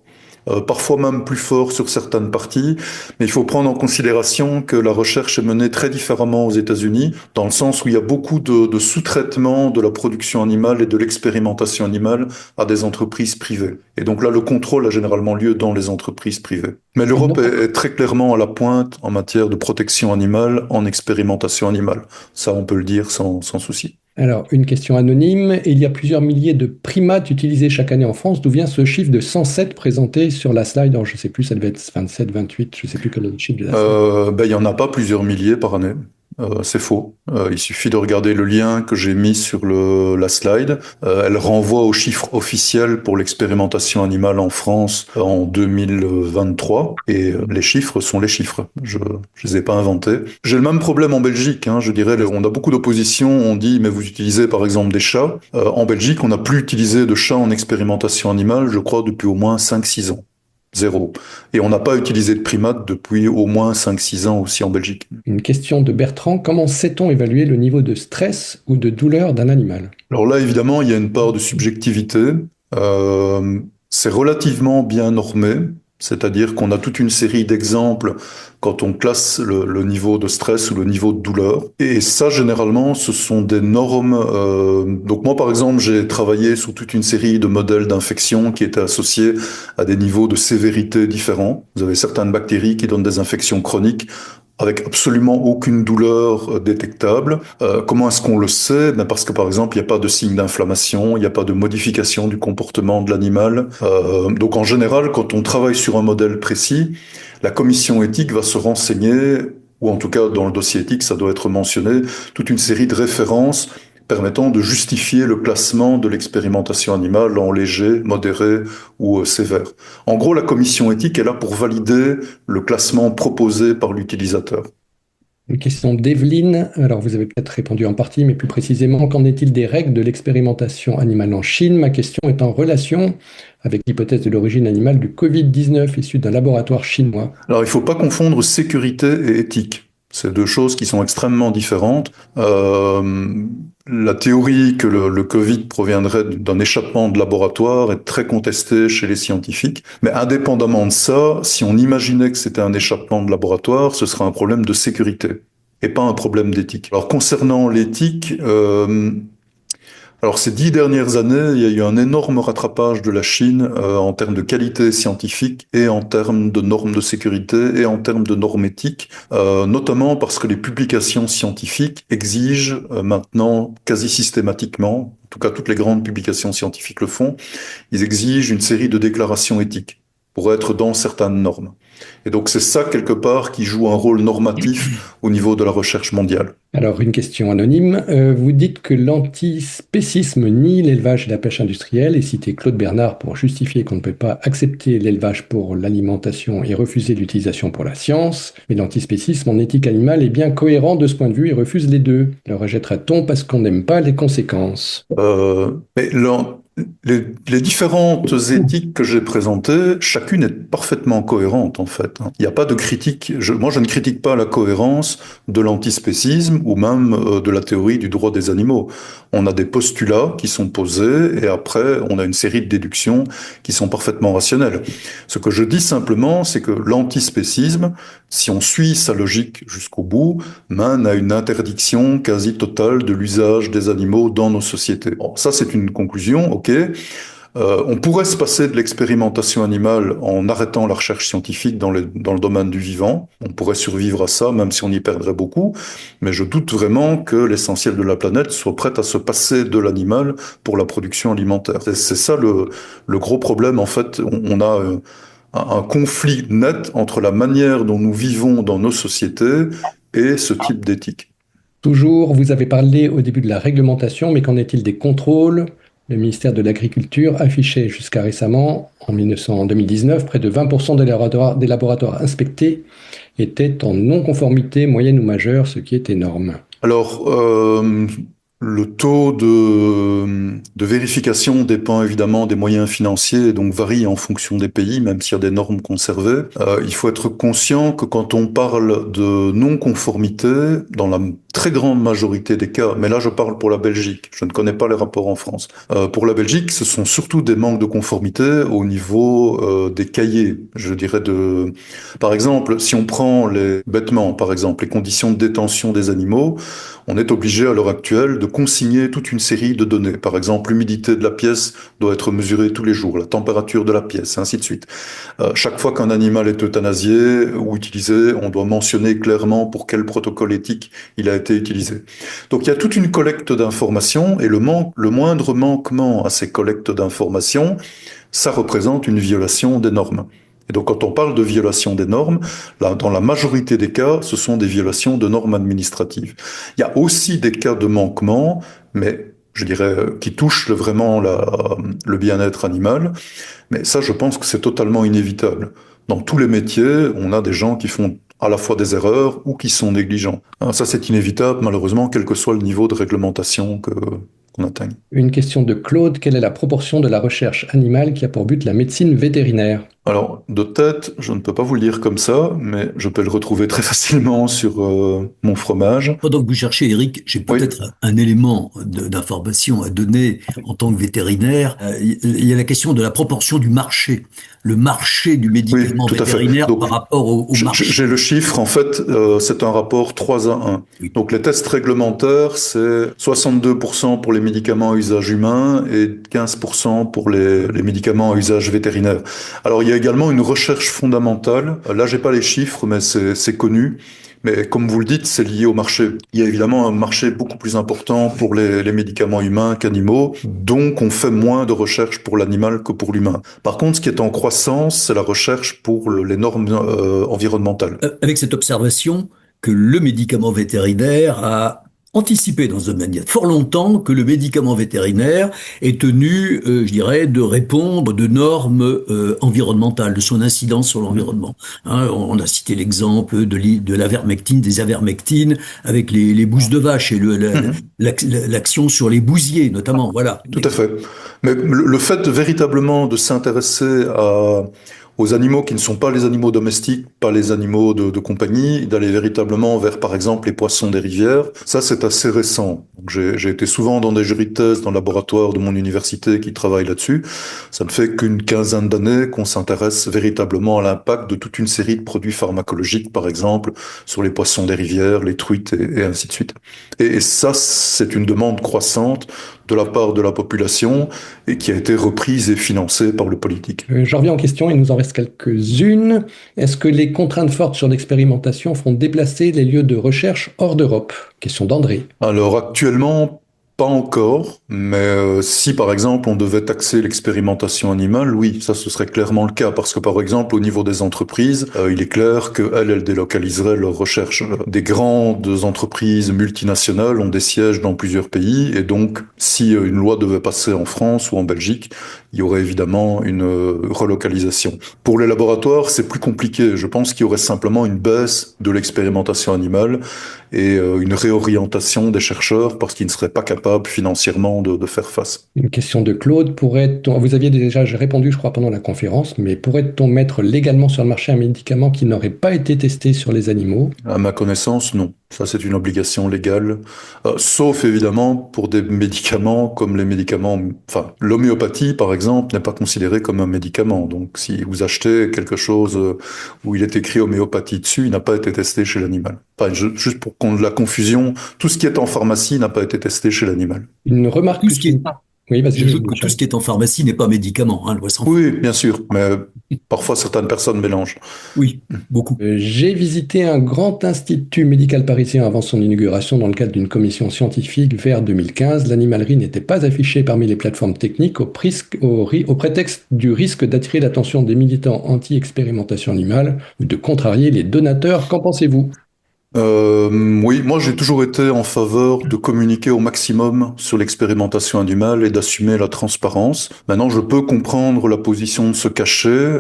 parfois même plus fort sur certaines parties, mais il faut prendre en considération que la recherche est menée très différemment aux États-Unis, dans le sens où il y a beaucoup de sous-traitement de la production animale et de l'expérimentation animale à des entreprises privées. Et donc là, le contrôle a généralement lieu dans les entreprises privées. Mais l'Europe est très clairement à la pointe en matière de protection animale, en expérimentation animale. Ça, on peut le dire sans souci. Alors, une question anonyme. Il y a plusieurs milliers de primates utilisés chaque année en France. D'où vient ce chiffre de 107 présenté sur la slide? Alors, je ne sais plus, ça devait être 27, 28, je ne sais plus quel est le chiffre de la slide. Il y en a pas plusieurs milliers par année. C'est faux. Il suffit de regarder le lien que j'ai mis sur la slide. Elle renvoie aux chiffres officiels pour l'expérimentation animale en France en 2023. Et les chiffres sont les chiffres. Je les ai pas inventés. J'ai le même problème en Belgique. Je dirais, on a beaucoup d'opposition. On dit, mais vous utilisez par exemple des chats. En Belgique, on n'a plus utilisé de chats en expérimentation animale, je crois, depuis au moins 5-6 ans. zéro. Et on n'a pas utilisé de primates depuis au moins 5-6 ans aussi en Belgique. Une question de Bertrand. Comment sait-on évaluer le niveau de stress ou de douleur d'un animal? Alors là, évidemment, il y a une part de subjectivité. C'est relativement bien normé, c'est-à-dire qu'on a toute une série d'exemples quand on classe le niveau de stress ou le niveau de douleur. Et ça, généralement, ce sont des normes. Donc moi, par exemple, j'ai travaillé sur toute une série de modèles d'infection qui étaient associés à des niveaux de sévérité différents. Vous avez certaines bactéries qui donnent des infections chroniques avec absolument aucune douleur détectable. Comment est-ce qu'on le sait? Ben parce que par exemple, il n'y a pas de signe d'inflammation, il n'y a pas de modification du comportement de l'animal. Donc en général, quand on travaille sur un modèle précis, la commission éthique va se renseigner, ou en tout cas dans le dossier éthique, ça doit être mentionné, toute une série de références permettant de justifier le classement de l'expérimentation animale en léger, modéré ou sévère. En gros, la commission éthique est là pour valider le classement proposé par l'utilisateur. Une question d'Evelyne. Alors, vous avez peut-être répondu en partie, mais plus précisément, qu'en est-il des règles de l'expérimentation animale en Chine? Ma question est en relation avec l'hypothèse de l'origine animale du Covid-19 issue d'un laboratoire chinois. Alors, il ne faut pas confondre sécurité et éthique. C'est deux choses qui sont extrêmement différentes. La théorie que le Covid proviendrait d'un échappement de laboratoire est très contestée chez les scientifiques. Mais indépendamment de ça, si on imaginait que c'était un échappement de laboratoire, ce serait un problème de sécurité et pas un problème d'éthique. Alors concernant l'éthique, alors ces 10 dernières années, il y a eu un énorme rattrapage de la Chine en termes de qualité scientifique et en termes de normes de sécurité et en termes de normes éthiques, notamment parce que les publications scientifiques exigent maintenant quasi systématiquement, en tout cas toutes les grandes publications scientifiques le font, ils exigent une série de déclarations éthiques pour être dans certaines normes. Et donc c'est ça quelque part qui joue un rôle normatif au niveau de la recherche mondiale. Alors, une question anonyme. Vous dites que l'antispécisme nie l'élevage et la pêche industrielle et citez Claude Bernard pour justifier qu'on ne peut pas accepter l'élevage pour l'alimentation et refuser l'utilisation pour la science. Mais l'antispécisme en éthique animale est bien cohérent de ce point de vue et refuse les deux. Le rejettera-t-on parce qu'on n'aime pas les conséquences? Mais les différentes éthiques que j'ai présentées, chacune est parfaitement cohérente en fait. Il n'y a pas de critique. Moi, je ne critique pas la cohérence de l'antispécisme ou même de la théorie du droit des animaux. On a des postulats qui sont posés et après, on a une série de déductions qui sont parfaitement rationnelles. Ce que je dis simplement, c'est que l'antispécisme, si on suit sa logique jusqu'au bout, mène à une interdiction quasi totale de l'usage des animaux dans nos sociétés. Bon, ça, c'est une conclusion, ok. On pourrait se passer de l'expérimentation animale en arrêtant la recherche scientifique dans le domaine du vivant. On pourrait survivre à ça, même si on y perdrait beaucoup. Mais je doute vraiment que l'essentiel de la planète soit prête à se passer de l'animal pour la production alimentaire. C'est ça le gros problème, en fait. On a un conflit net entre la manière dont nous vivons dans nos sociétés et ce type d'éthique. Toujours, vous avez parlé au début de la réglementation, mais qu'en est-il des contrôles? Le ministère de l'Agriculture affichait jusqu'à récemment, en 2019, près de 20% des laboratoires inspectés étaient en non-conformité moyenne ou majeure, ce qui est énorme. Alors, le taux de vérification dépend évidemment des moyens financiers et donc varie en fonction des pays, même s'il y a des normes conservées. Il faut être conscient que quand on parle de non-conformité, dans la très grande majorité des cas, mais là je parle pour la Belgique, je ne connais pas les rapports en France. Pour la Belgique, ce sont surtout des manques de conformité au niveau des cahiers, je dirais Par exemple, si on prend bêtement, par exemple, les conditions de détention des animaux, on est obligé à l'heure actuelle de consigner toute une série de données. Par exemple, l'humidité de la pièce doit être mesurée tous les jours, la température de la pièce, ainsi de suite. Chaque fois qu'un animal est euthanasié ou utilisé, on doit mentionner clairement pour quel protocole éthique il a été utilisé. Donc il y a toute une collecte d'informations et le moindre manquement à ces collectes d'informations, ça représente une violation des normes. Et donc quand on parle de violation des normes, là, dans la majorité des cas, ce sont des violations de normes administratives. Il y a aussi des cas de manquement, mais je dirais qui touchent vraiment le bien-être animal. Mais ça, je pense que c'est totalement inévitable. Dans tous les métiers, on a des gens qui font à la fois des erreurs ou qui sont négligents. Ça, c'est inévitable, malheureusement, quel que soit le niveau de réglementation qu'on atteigne. Une question de Claude. Quelle est la proportion de la recherche animale qui a pour but la médecine vétérinaire? Alors, de tête, je ne peux pas vous le dire comme ça, mais je peux le retrouver très facilement sur mon fromage. Pendant que vous cherchez, Eric, j'ai Oui, peut-être un élément d'information à donner en tant que vétérinaire. Il y a la question de la proportion du marché. Le marché du oui, médicament tout à fait. vétérinaire Donc, par rapport au marché. j'ai le chiffre, en fait, c'est un rapport 3-1. Oui. Donc, les tests réglementaires, c'est 62% pour les médicaments à usage humain et 15% pour les médicaments à usage vétérinaire. Alors, il y a également une recherche fondamentale. Là, j'ai pas les chiffres, mais c'est connu. Mais comme vous le dites, c'est lié au marché. Il y a évidemment un marché beaucoup plus important pour les médicaments humains qu'animaux, donc on fait moins de recherche pour l'animal que pour l'humain. Par contre, ce qui est en croissance, c'est la recherche pour les normes environnementales. Avec cette observation que le médicament vétérinaire a anticipé dans ce domaine. Il y a fort longtemps que le médicament vétérinaire est tenu, je dirais, de répondre de normes environnementales, de son incidence sur l'environnement. Hein, on a cité l'exemple de l'avermectine, des avermectines avec les bousses de vache et l'action sur les bousiers notamment. Voilà. Tout à fait. Mais le fait véritablement de s'intéresser aux animaux qui ne sont pas les animaux domestiques, pas les animaux de compagnie, d'aller véritablement vers, par exemple, les poissons des rivières, ça c'est assez récent. Donc, j'ai été souvent dans des jurys de thèse dans le laboratoire de mon université qui travaillent là-dessus. Ça ne fait qu'une quinzaine d'années qu'on s'intéresse véritablement à l'impact de toute une série de produits pharmacologiques, par exemple, sur les poissons des rivières, les truites et ainsi de suite. Et ça, c'est une demande croissante de la part de la population et qui a été reprise et financée par le politique. Je reviens en question, il nous en reste quelques-unes. Est-ce que les contraintes fortes sur l'expérimentation feront déplacer les lieux de recherche hors d'Europe? Question d'André. Alors actuellement, pas encore, mais si par exemple on devait taxer l'expérimentation animale, oui, ça ce serait clairement le cas, parce que par exemple au niveau des entreprises, il est clair qu'elles délocaliseraient leurs recherches. Des grandes entreprises multinationales ont des sièges dans plusieurs pays, et donc si une loi devait passer en France ou en Belgique, il y aurait évidemment une relocalisation. Pour les laboratoires, c'est plus compliqué. Je pense qu'il y aurait simplement une baisse de l'expérimentation animale et une réorientation des chercheurs parce qu'ils ne seraient pas capables financièrement de faire face. Une question de Claude. Vous aviez déjà répondu, je crois, pendant la conférence, mais pourrait-on mettre légalement sur le marché un médicament qui n'aurait pas été testé sur les animaux? À ma connaissance, non. Ça, c'est une obligation légale, sauf évidemment pour des médicaments comme les médicaments, enfin, l'homéopathie, par exemple, n'est pas considérée comme un médicament. Donc, si vous achetez quelque chose où il est écrit homéopathie dessus, il n'a pas été testé chez l'animal. Enfin, juste pour qu'on ait la confusion, tout ce qui est en pharmacie n'a pas été testé chez l'animal. Une remarque Tout que ce qui est, Oui, vas-y. J'ajoute que tout ce qui est en pharmacie n'est pas médicament, hein, loi sans Oui, bien sûr, mais parfois certaines personnes mélangent. Oui, beaucoup. J'ai visité un grand institut médical parisien avant son inauguration dans le cadre d'une commission scientifique vers 2015. L'animalerie n'était pas affichée parmi les plateformes techniques au prétexte du risque d'attirer l'attention des militants anti-expérimentation animale ou de contrarier les donateurs. Qu'en pensez-vous? Oui, moi j'ai toujours été en faveur de communiquer au maximum sur l'expérimentation animale et d'assumer la transparence. Maintenant, je peux comprendre la position de se cacher,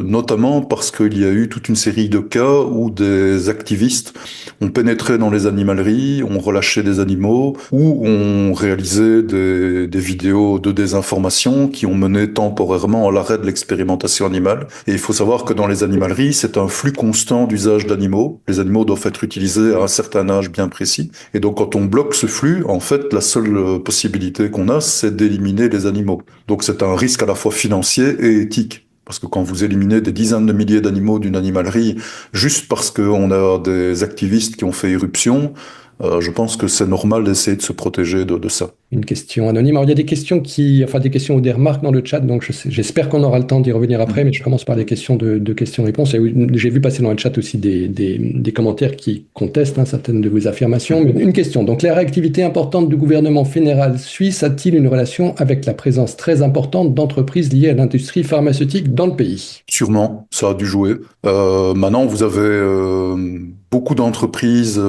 notamment parce qu'il y a eu toute une série de cas où des activistes ont pénétré dans les animaleries, ont relâché des animaux, ou ont réalisé des vidéos de désinformation qui ont mené temporairement à l'arrêt de l'expérimentation animale. Et il faut savoir que dans les animaleries, c'est un flux constant d'usage d'animaux. Les animaux doivent être utilisés à un certain âge bien précis. Et donc, quand on bloque ce flux, en fait, la seule possibilité qu'on a, c'est d'éliminer les animaux. Donc, c'est un risque à la fois financier et éthique. Parce que quand vous éliminez des dizaines de milliers d'animaux d'une animalerie, juste parce qu'on a des activistes qui ont fait irruption, je pense que c'est normal d'essayer de se protéger de ça. Une question anonyme. Alors, il y a des questions des questions ou des remarques dans le chat, donc j'espère qu'on aura le temps d'y revenir après, mais je commence par des questions de questions-réponses. Et j'ai vu passer dans le chat aussi des commentaires qui contestent certaines de vos affirmations. Mais une question. Donc, la réactivité importante du gouvernement fédéral suisse a-t-il une relation avec la présence très importante d'entreprises liées à l'industrie pharmaceutique dans le pays? Sûrement, ça a dû jouer. Maintenant, vous avez beaucoup d'entreprises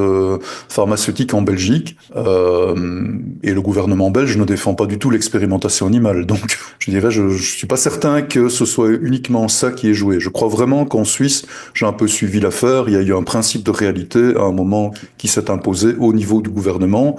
pharmaceutiques en Belgique, et le gouvernement belge ne défend pas du tout l'expérimentation animale. Donc, je dirais, je suis pas certain que ce soit uniquement ça qui est joué. Je crois vraiment qu'en Suisse, j'ai un peu suivi l'affaire, il y a eu un principe de réalité à un moment qui s'est imposé au niveau du gouvernement,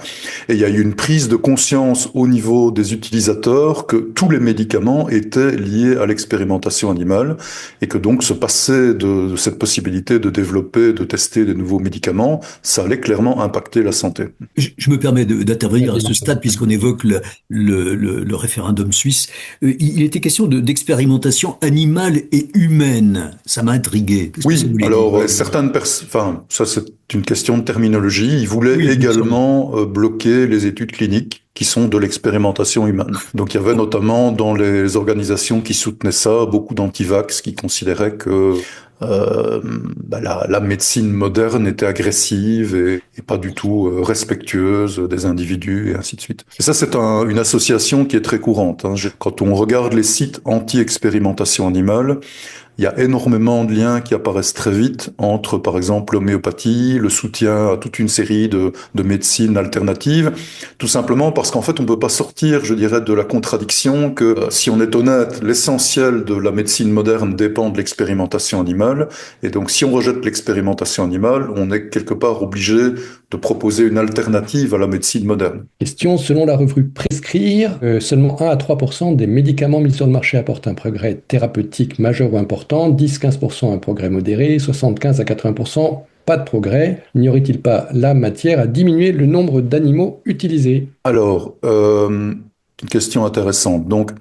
et il y a eu une prise de conscience au niveau des utilisateurs que tous les médicaments étaient liés à l'expérimentation animale, et que donc se passer de cette possibilité de développer, de tester des nouveaux médicaments, ça allait clairement impacter la santé. Je me permets d'intervenir à ce stade puisqu'on évoque le référendum suisse. Il était question d'expérimentation animale et humaine. Ça m'a intrigué. Qu'est-ce que ça Oui, voulait alors dire? certaines personnes, enfin ça c'est une question de terminologie. Ils voulaient Oui, bien sûr. également bloquer les études cliniques qui sont de l'expérimentation humaine. Donc il y avait notamment dans les organisations qui soutenaient ça beaucoup d'antivax qui considéraient que euh, la médecine moderne était agressive et pas du tout respectueuse des individus et ainsi de suite. Et ça c'est une association qui est très courante, hein. Quand on regarde les sites anti-expérimentation animale, il y a énormément de liens qui apparaissent très vite entre, par exemple, l'homéopathie, le soutien à toute une série de médecines alternatives, tout simplement parce qu'en fait, on ne peut pas sortir, je dirais, de la contradiction que, si on est honnête, l'essentiel de la médecine moderne dépend de l'expérimentation animale, et donc si on rejette l'expérimentation animale, on est quelque part obligé de proposer une alternative à la médecine moderne. Question, selon la revue Prescrire, seulement 1 à 3% des médicaments mis sur le marché apportent un progrès thérapeutique majeur ou important, 10-15% un progrès modéré, 75 à 80% pas de progrès. N'y aurait-il pas la matière à diminuer le nombre d'animaux utilisés? Alors, une question intéressante. Donc,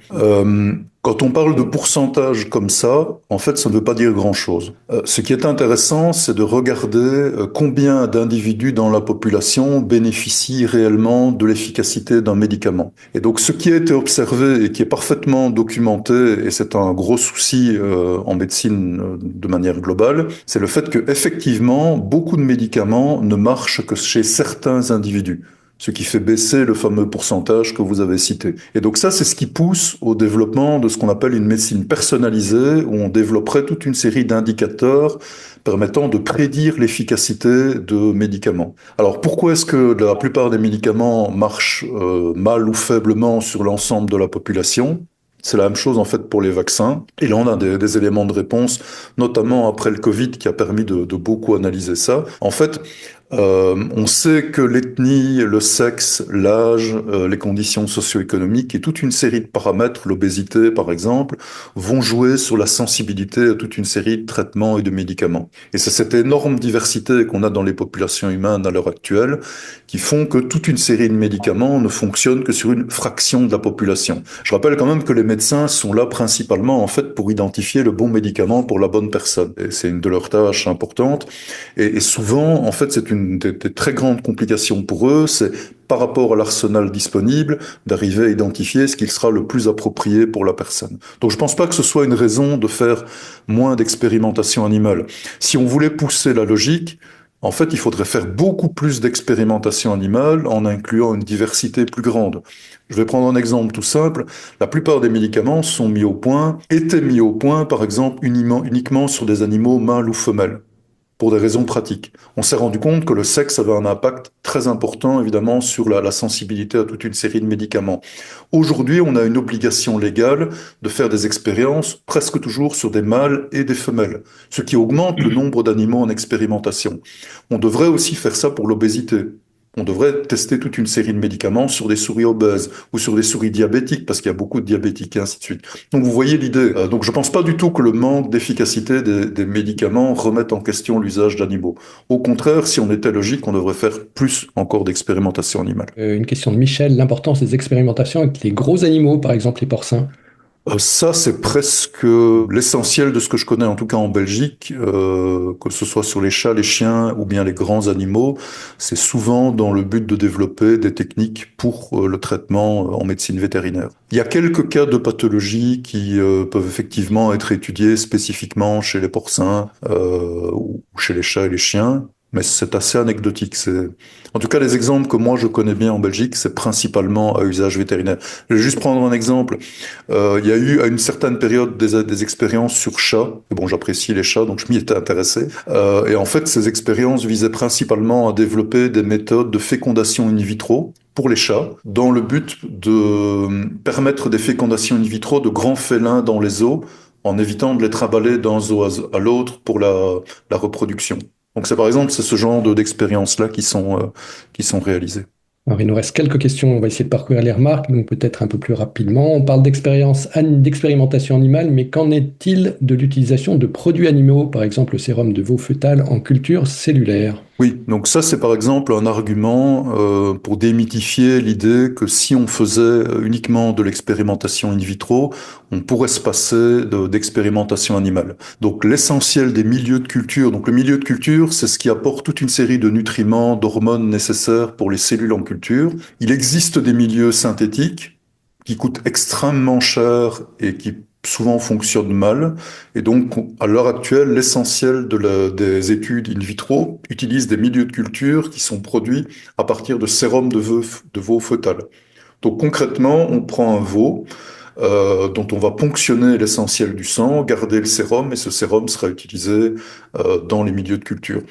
quand on parle de pourcentage comme ça, en fait, ça ne veut pas dire grand-chose. Ce qui est intéressant, c'est de regarder combien d'individus dans la population bénéficient réellement de l'efficacité d'un médicament. Et donc, ce qui a été observé et qui est parfaitement documenté, et c'est un gros souci en médecine de manière globale, c'est le fait que effectivement, beaucoup de médicaments ne marchent que chez certains individus, ce qui fait baisser le fameux pourcentage que vous avez cité. Et donc ça, c'est ce qui pousse au développement de ce qu'on appelle une médecine personnalisée, où on développerait toute une série d'indicateurs permettant de prédire l'efficacité de médicaments. Alors pourquoi est-ce que la plupart des médicaments marchent mal ou faiblement sur l'ensemble de la population? C'est la même chose en fait pour les vaccins. Et là, on a des éléments de réponse, notamment après le Covid, qui a permis de beaucoup analyser ça. En fait, on sait que l'ethnie, le sexe, l'âge, les conditions socio-économiques et toute une série de paramètres, l'obésité par exemple, vont jouer sur la sensibilité à toute une série de traitements et de médicaments. Et c'est cette énorme diversité qu'on a dans les populations humaines à l'heure actuelle qui font que toute une série de médicaments ne fonctionnent que sur une fraction de la population. Je rappelle quand même que les médecins sont là principalement en fait pour identifier le bon médicament pour la bonne personne. Et c'est une de leurs tâches importantes. Et souvent, en fait, c'est une des très grandes complications pour eux, c'est par rapport à l'arsenal disponible, d'arriver à identifier ce qui sera le plus approprié pour la personne. Donc je pense pas que ce soit une raison de faire moins d'expérimentation animale. Si on voulait pousser la logique, en fait, il faudrait faire beaucoup plus d'expérimentation animale en incluant une diversité plus grande. Je vais prendre un exemple tout simple. La plupart des médicaments sont mis au point, étaient mis au point, par exemple, uniquement sur des animaux mâles ou femelles, pour des raisons pratiques. On s'est rendu compte que le sexe avait un impact très important, évidemment, sur la sensibilité à toute une série de médicaments. Aujourd'hui, on a une obligation légale de faire des expériences presque toujours sur des mâles et des femelles, ce qui augmente le nombre d'animaux en expérimentation. On devrait aussi faire ça pour l'obésité. On devrait tester toute une série de médicaments sur des souris obèses ou sur des souris diabétiques, parce qu'il y a beaucoup de diabétiques et ainsi de suite. Donc vous voyez l'idée. Donc je ne pense pas du tout que le manque d'efficacité des médicaments remette en question l'usage d'animaux. Au contraire, si on était logique, on devrait faire plus encore d'expérimentation animale. Une question de Michel, l'importance des expérimentations avec les gros animaux, par exemple les porcins. Ça, c'est presque l'essentiel de ce que je connais, en tout cas en Belgique, que ce soit sur les chats, les chiens ou bien les grands animaux. C'est souvent dans le but de développer des techniques pour le traitement en médecine vétérinaire. Il y a quelques cas de pathologies qui peuvent effectivement être étudiés spécifiquement chez les porcins ou chez les chats et les chiens. mais c'est assez anecdotique. En tout cas, les exemples que moi je connais bien en Belgique, c'est principalement à usage vétérinaire. Je vais juste prendre un exemple. Il y a eu à une certaine période des expériences sur chats. Et bon, j'apprécie les chats, donc je m'y étais intéressé. Et en fait, ces expériences visaient principalement à développer des méthodes de fécondation in vitro pour les chats, dans le but de permettre des fécondations in vitro de grands félins dans les eaux, en évitant de les trimballer d'un zoo à l'autre pour la reproduction. Donc c'est par exemple c'est ce genre d'expériences-là qui sont réalisées. Alors, il nous reste quelques questions. On va essayer de parcourir les remarques, donc peut-être un peu plus rapidement. On parle d'expérimentation animale, mais qu'en est-il de l'utilisation de produits animaux, par exemple le sérum de veau fœtal en culture cellulaire? Oui, donc ça c'est par exemple un argument pour démythifier l'idée que si on faisait uniquement de l'expérimentation in vitro, on pourrait se passer d'expérimentation animale. Donc l'essentiel des milieux de culture, donc le milieu de culture, c'est ce qui apporte toute une série de nutriments, d'hormones nécessaires pour les cellules en culture. Il existe des milieux synthétiques qui coûtent extrêmement cher et qui souvent fonctionnent mal. Et donc, à l'heure actuelle, l'essentiel des études in vitro utilise des milieux de culture qui sont produits à partir de sérum de veau fœtal. Donc concrètement, on prend un veau dont on va ponctionner l'essentiel du sang, garder le sérum, et ce sérum sera utilisé dans les milieux de culture.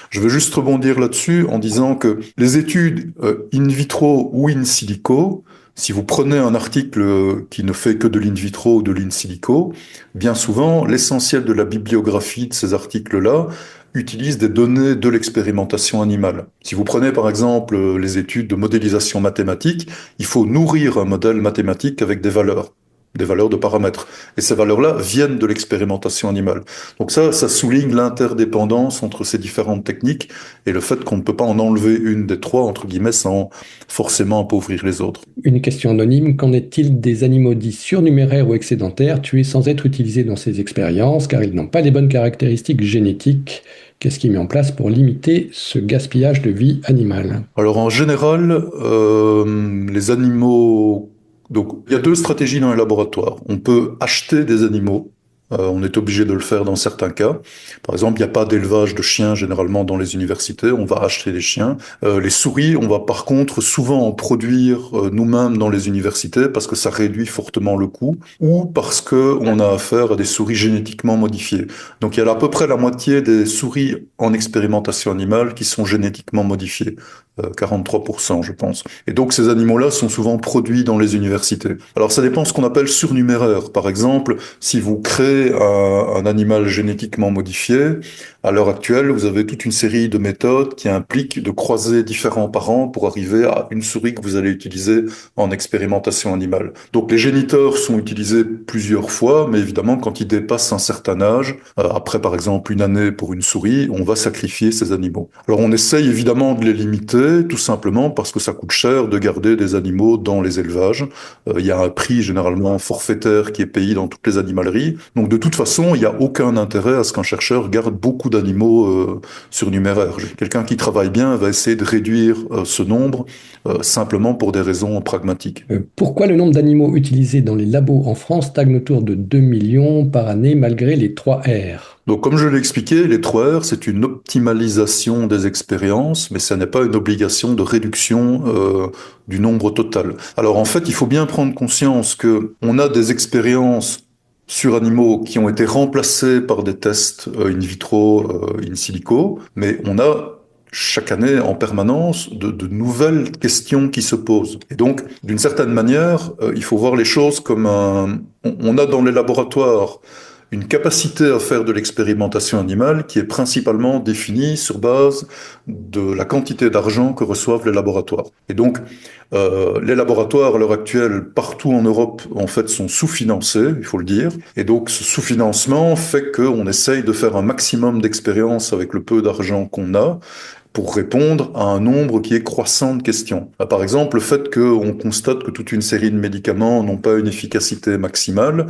Je veux juste rebondir là-dessus en disant que les études in vitro ou in silico, si vous prenez un article qui ne fait que de l'in vitro ou de l'in silico, bien souvent, l'essentiel de la bibliographie de ces articles-là utilise des données de l'expérimentation animale. Si vous prenez par exemple les études de modélisation mathématique, il faut nourrir un modèle mathématique avec des valeurs de paramètres. Et ces valeurs-là viennent de l'expérimentation animale. Donc ça souligne l'interdépendance entre ces différentes techniques et le fait qu'on ne peut pas en enlever une des trois, entre guillemets, sans forcément appauvrir les autres. Une question anonyme, qu'en est-il des animaux dits surnuméraires ou excédentaires tués sans être utilisés dans ces expériences car ils n'ont pas les bonnes caractéristiques génétiques? Qu'est-ce qui est mis en place pour limiter ce gaspillage de vie animale? Alors en général, les animaux... Donc il y a deux stratégies dans les laboratoires. On peut acheter des animaux. On est obligé de le faire dans certains cas. Par exemple, il n'y a pas d'élevage de chiens généralement dans les universités. On va acheter des chiens. Les souris, on va par contre souvent en produire nous-mêmes dans les universités parce que ça réduit fortement le coût ou parce que on a affaire à des souris génétiquement modifiées. Donc il y a à peu près la moitié des souris en expérimentation animale qui sont génétiquement modifiées. 43%, je pense. Et donc ces animaux-là sont souvent produits dans les universités. Alors ça dépend de ce qu'on appelle surnuméraire. Par exemple, si vous créez un animal génétiquement modifié, à l'heure actuelle, vous avez toute une série de méthodes qui impliquent de croiser différents parents pour arriver à une souris que vous allez utiliser en expérimentation animale. Donc les géniteurs sont utilisés plusieurs fois, mais évidemment, quand ils dépassent un certain âge, après par exemple une année pour une souris, on va sacrifier ces animaux. Alors on essaye évidemment de les limiter, tout simplement parce que ça coûte cher de garder des animaux dans les élevages. Il y a un prix généralement forfaitaire qui est payé dans toutes les animaleries. Donc de toute façon, il n'y a aucun intérêt à ce qu'un chercheur garde beaucoup d'animaux surnuméraires. Quelqu'un qui travaille bien va essayer de réduire ce nombre simplement pour des raisons pragmatiques. Pourquoi le nombre d'animaux utilisés dans les labos en France stagne autour de 2 millions par année malgré les 3 R? Donc, comme je l'ai expliqué, les 3R, c'est une optimalisation des expériences, mais ça n'est pas une obligation de réduction du nombre total. Alors, en fait, il faut bien prendre conscience que on a des expériences sur animaux qui ont été remplacées par des tests in vitro, in silico, mais on a chaque année en permanence de nouvelles questions qui se posent. Et donc, d'une certaine manière, il faut voir les choses comme on a dans les laboratoires une capacité à faire de l'expérimentation animale qui est principalement définie sur base de la quantité d'argent que reçoivent les laboratoires. Et donc, les laboratoires à l'heure actuelle, partout en Europe, en fait, sont sous-financés, il faut le dire. Et donc, ce sous-financement fait qu'on essaye de faire un maximum d'expériences avec le peu d'argent qu'on a. pour répondre à un nombre qui est croissant de questions. Par exemple, le fait qu'on constate que toute une série de médicaments n'ont pas une efficacité maximale,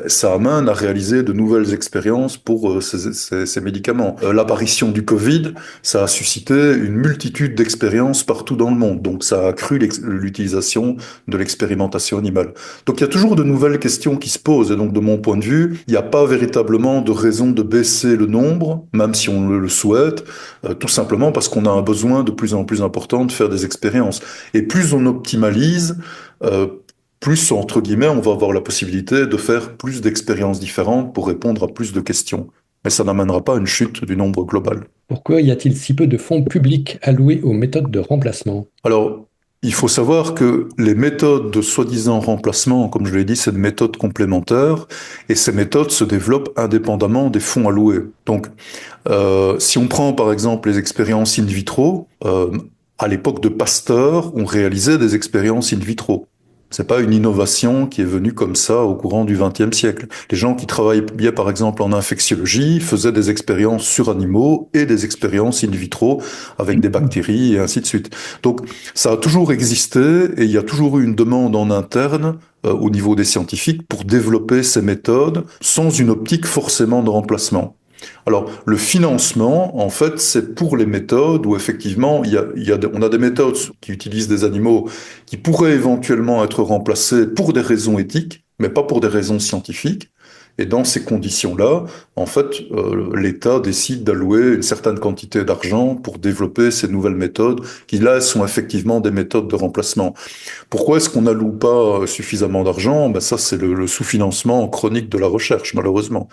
ça amène à réaliser de nouvelles expériences pour ces médicaments. L'apparition du Covid, ça a suscité une multitude d'expériences partout dans le monde, donc ça a accru l'utilisation de l'expérimentation animale. Donc il y a toujours de nouvelles questions qui se posent, et donc de mon point de vue, il n'y a pas véritablement de raison de baisser le nombre, même si on le souhaite, tout simplement parce qu'on a un besoin de plus en plus important de faire des expériences. Et plus on optimalise, plus, entre guillemets, on va avoir la possibilité de faire plus d'expériences différentes pour répondre à plus de questions. Mais ça n'amènera pas à une chute du nombre global. Pourquoi y a-t-il si peu de fonds publics alloués aux méthodes de remplacement? Alors, il faut savoir que les méthodes de soi-disant remplacement, comme je l'ai dit, c'est des méthodes complémentaires, et ces méthodes se développent indépendamment des fonds alloués. Donc, si on prend par exemple les expériences in vitro, à l'époque de Pasteur, on réalisait des expériences in vitro. C'est pas une innovation qui est venue comme ça au courant du XXe siècle. Les gens qui travaillaient par exemple en infectiologie faisaient des expériences sur animaux et des expériences in vitro avec des bactéries et ainsi de suite. Donc ça a toujours existé et il y a toujours eu une demande en interne au niveau des scientifiques pour développer ces méthodes sans une optique forcément de remplacement. Alors, le financement, en fait, c'est pour les méthodes où effectivement, on a des méthodes qui utilisent des animaux qui pourraient éventuellement être remplacés pour des raisons éthiques, mais pas pour des raisons scientifiques. Et dans ces conditions-là, en fait, l'État décide d'allouer une certaine quantité d'argent pour développer ces nouvelles méthodes qui, là, sont effectivement des méthodes de remplacement. Pourquoi est-ce qu'on n'alloue pas suffisamment d'argent? Ça, c'est le sous-financement chronique de la recherche, malheureusement.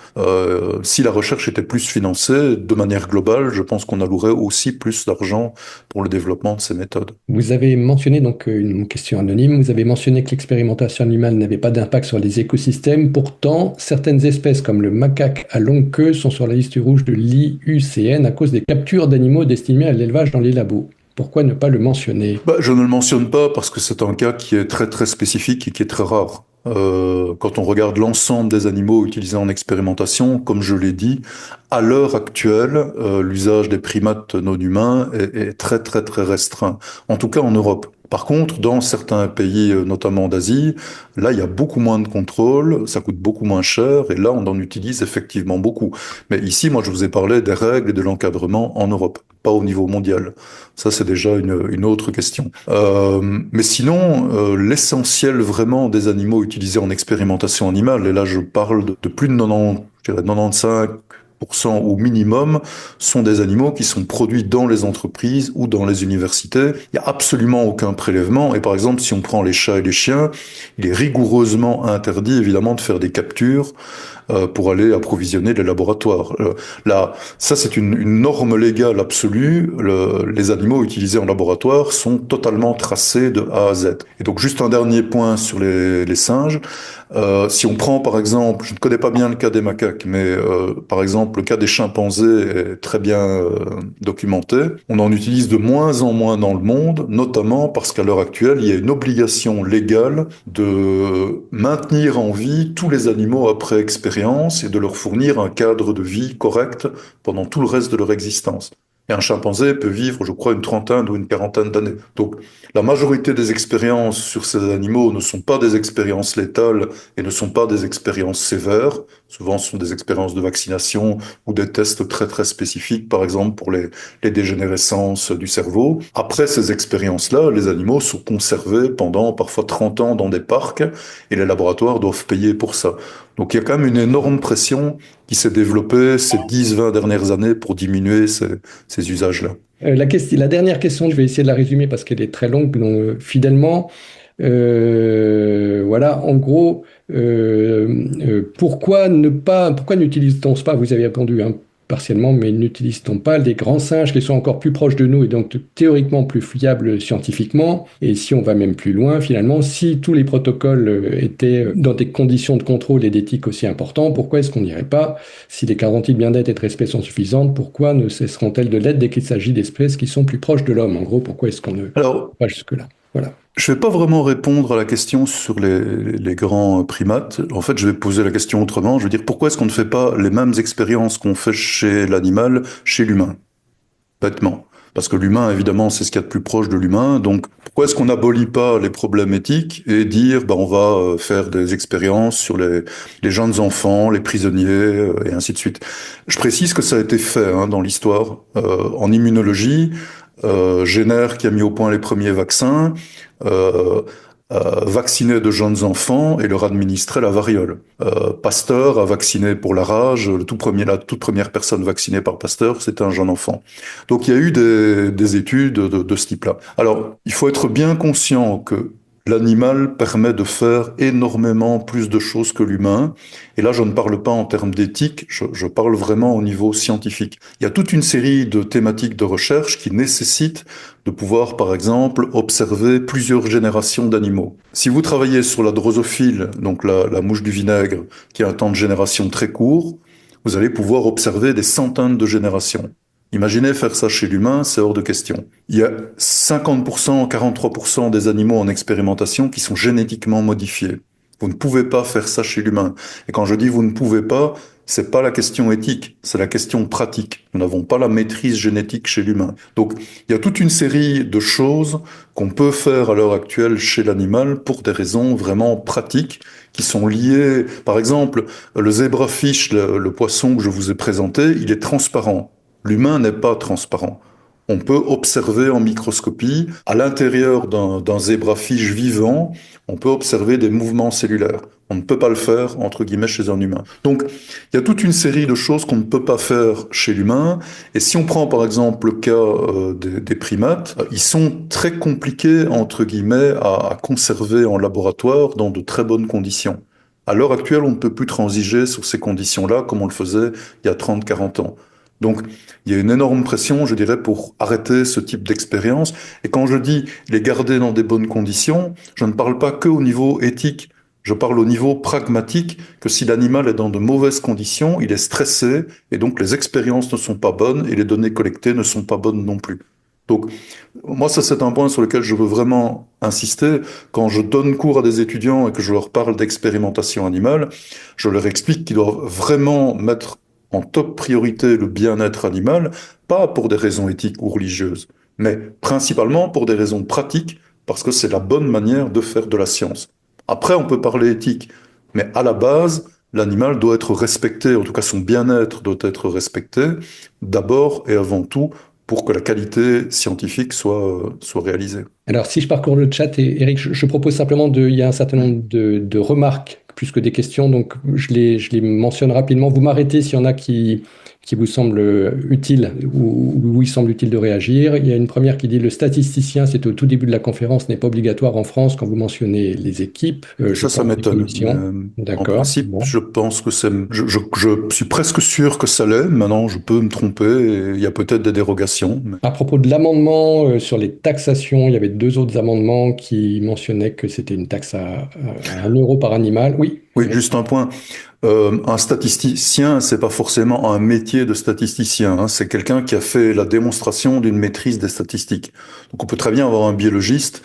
Si la recherche était plus financée, de manière globale, je pense qu'on allouerait aussi plus d'argent pour le développement de ces méthodes. Vous avez mentionné, donc une question anonyme, vous avez mentionné que l'expérimentation animale n'avait pas d'impact sur les écosystèmes. Pourtant, certaines espèces comme le macaque à longue queue sont sur la liste rouge de l'IUCN à cause des captures d'animaux destinés à l'élevage dans les labos. Pourquoi ne pas le mentionner? Je ne le mentionne pas parce que c'est un cas qui est très très spécifique et qui est très rare. Quand on regarde l'ensemble des animaux utilisés en expérimentation, comme je l'ai dit, à l'heure actuelle, l'usage des primates non humains est très très très restreint, en tout cas en Europe. Par contre, dans certains pays, notamment d'Asie, là, il y a beaucoup moins de contrôle, ça coûte beaucoup moins cher, et là, on en utilise effectivement beaucoup. Mais ici, moi, je vous ai parlé des règles et de l'encadrement en Europe, pas au niveau mondial. Ça, c'est déjà une autre question. Mais sinon, l'essentiel vraiment des animaux utilisés en expérimentation animale, et là, je parle de plus de 90, je dirais 95% au minimum, sont des animaux qui sont produits dans les entreprises ou dans les universités. Il n'y a absolument aucun prélèvement. Et par exemple, si on prend les chats et les chiens, il est rigoureusement interdit, évidemment, de faire des captures pour aller approvisionner les laboratoires. Là, ça c'est une norme légale absolue. Les animaux utilisés en laboratoire sont totalement tracés de A à Z. Et donc juste un dernier point sur les singes. Si on prend par exemple, je ne connais pas bien le cas des macaques, mais par exemple le cas des chimpanzés est très bien documenté. On en utilise de moins en moins dans le monde, notamment parce qu'à l'heure actuelle, il y a une obligation légale de maintenir en vie tous les animaux après expérience et de leur fournir un cadre de vie correct pendant tout le reste de leur existence. Et un chimpanzé peut vivre, je crois, une trentaine ou une quarantaine d'années. Donc, la majorité des expériences sur ces animaux ne sont pas des expériences létales et ne sont pas des expériences sévères. Souvent, ce sont des expériences de vaccination ou des tests très très spécifiques, par exemple pour les dégénérescences du cerveau. Après ces expériences-là, les animaux sont conservés pendant parfois 30 ans dans des parcs et les laboratoires doivent payer pour ça. Donc, il y a quand même une énorme pression qui s'est développée ces 10-20 dernières années pour diminuer ces usages-là. La dernière question, je vais essayer de la résumer parce qu'elle est très longue, donc fidèlement. Voilà, en gros, pourquoi n'utilise-t-on pas, vous avez répondu partiellement, mais n'utilise-t-on pas des grands singes qui sont encore plus proches de nous et donc théoriquement plus fiables scientifiquement? Et si on va même plus loin, finalement, si tous les protocoles étaient dans des conditions de contrôle et d'éthique aussi importants, pourquoi est-ce qu'on n'irait pas, si les garanties de bien-être et de respect sont suffisantes, pourquoi ne cesseront-elles de l'être dès qu'il s'agit d'espèces qui sont plus proches de l'homme? En gros, pourquoi est-ce qu'on ne va pas jusque-là? Voilà. Je ne vais pas vraiment répondre à la question sur les grands primates. En fait, je vais poser la question autrement. Je veux dire, pourquoi est-ce qu'on ne fait pas les mêmes expériences qu'on fait chez l'animal, chez l'humain? Bêtement. Parce que l'humain, évidemment, c'est ce qu'il y a de plus proche de l'humain. Donc, pourquoi est-ce qu'on n'abolit pas les problèmes éthiques et dire, on va faire des expériences sur les jeunes enfants, les prisonniers, et ainsi de suite. Je précise que ça a été fait dans l'histoire. En immunologie, Jenner, qui a mis au point les premiers vaccins, euh, vaccinait de jeunes enfants et leur administrait la variole. Pasteur a vacciné pour la rage. La toute première personne vaccinée par Pasteur, c'était un jeune enfant. Donc il y a eu des études de ce type-là. Alors, il faut être bien conscient que l'animal permet de faire énormément plus de choses que l'humain. Et là, je ne parle pas en termes d'éthique, je parle vraiment au niveau scientifique. Il y a toute une série de thématiques de recherche qui nécessitent de pouvoir, par exemple, observer plusieurs générations d'animaux. Si vous travaillez sur la drosophile, donc la mouche du vinaigre, qui a un temps de génération très court, vous allez pouvoir observer des centaines de générations. Imaginez faire ça chez l'humain, c'est hors de question. Il y a 50%, 43% des animaux en expérimentation qui sont génétiquement modifiés. Vous ne pouvez pas faire ça chez l'humain. Et quand je dis vous ne pouvez pas, c'est pas la question éthique, c'est la question pratique. Nous n'avons pas la maîtrise génétique chez l'humain. Donc, il y a toute une série de choses qu'on peut faire à l'heure actuelle chez l'animal pour des raisons vraiment pratiques qui sont liées. Par exemple, le zebrafish, le poisson que je vous ai présenté, il est transparent. L'humain n'est pas transparent. On peut observer en microscopie, à l'intérieur d'un zébrafiche vivant, on peut observer des mouvements cellulaires. On ne peut pas le faire, entre guillemets, chez un humain. Donc, il y a toute une série de choses qu'on ne peut pas faire chez l'humain. Et si on prend, par exemple, le cas des primates, ils sont très compliqués, entre guillemets, à conserver en laboratoire dans de très bonnes conditions. À l'heure actuelle, on ne peut plus transiger sur ces conditions-là comme on le faisait il y a 30, 40 ans. Donc, il y a une énorme pression, je dirais, pour arrêter ce type d'expérience. Et quand je dis les garder dans des bonnes conditions, je ne parle pas que au niveau éthique. Je parle au niveau pragmatique, que si l'animal est dans de mauvaises conditions, il est stressé, et donc les expériences ne sont pas bonnes, et les données collectées ne sont pas bonnes non plus. Donc, moi, ça, c'est un point sur lequel je veux vraiment insister. Quand je donne cours à des étudiants et que je leur parle d'expérimentation animale, je leur explique qu'ils doivent vraiment mettre en top priorité le bien-être animal, pas pour des raisons éthiques ou religieuses, mais principalement pour des raisons pratiques, parce que c'est la bonne manière de faire de la science. Après, on peut parler éthique, mais à la base, l'animal doit être respecté, en tout cas son bien-être doit être respecté, d'abord et avant tout, pour que la qualité scientifique soit réalisée. Alors, si je parcours le chat, et Eric, je propose simplement il y a un certain nombre de remarques plus que des questions, donc je les mentionne rapidement. Vous m'arrêtez s'il y en a qui vous semblent utiles ou où il semble utile de réagir. Il y a une première qui dit le statisticien, c'est au tout début de la conférence, n'est pas obligatoire en France quand vous mentionnez les équipes. Ça m'étonne. En D'accord. principe, Bon. je pense que je suis presque sûr que ça l'est. Maintenant, je peux me tromper et il y a peut-être des dérogations. Mais... À propos de l'amendement sur les taxations, il y avait deux autres amendements qui mentionnaient que c'était une taxe à 1 € par animal. Oui. Oui, juste un point. Un statisticien, c'est pas forcément un métier de statisticien. C'est quelqu'un qui a fait la démonstration d'une maîtrise des statistiques. Donc, on peut très bien avoir un biologiste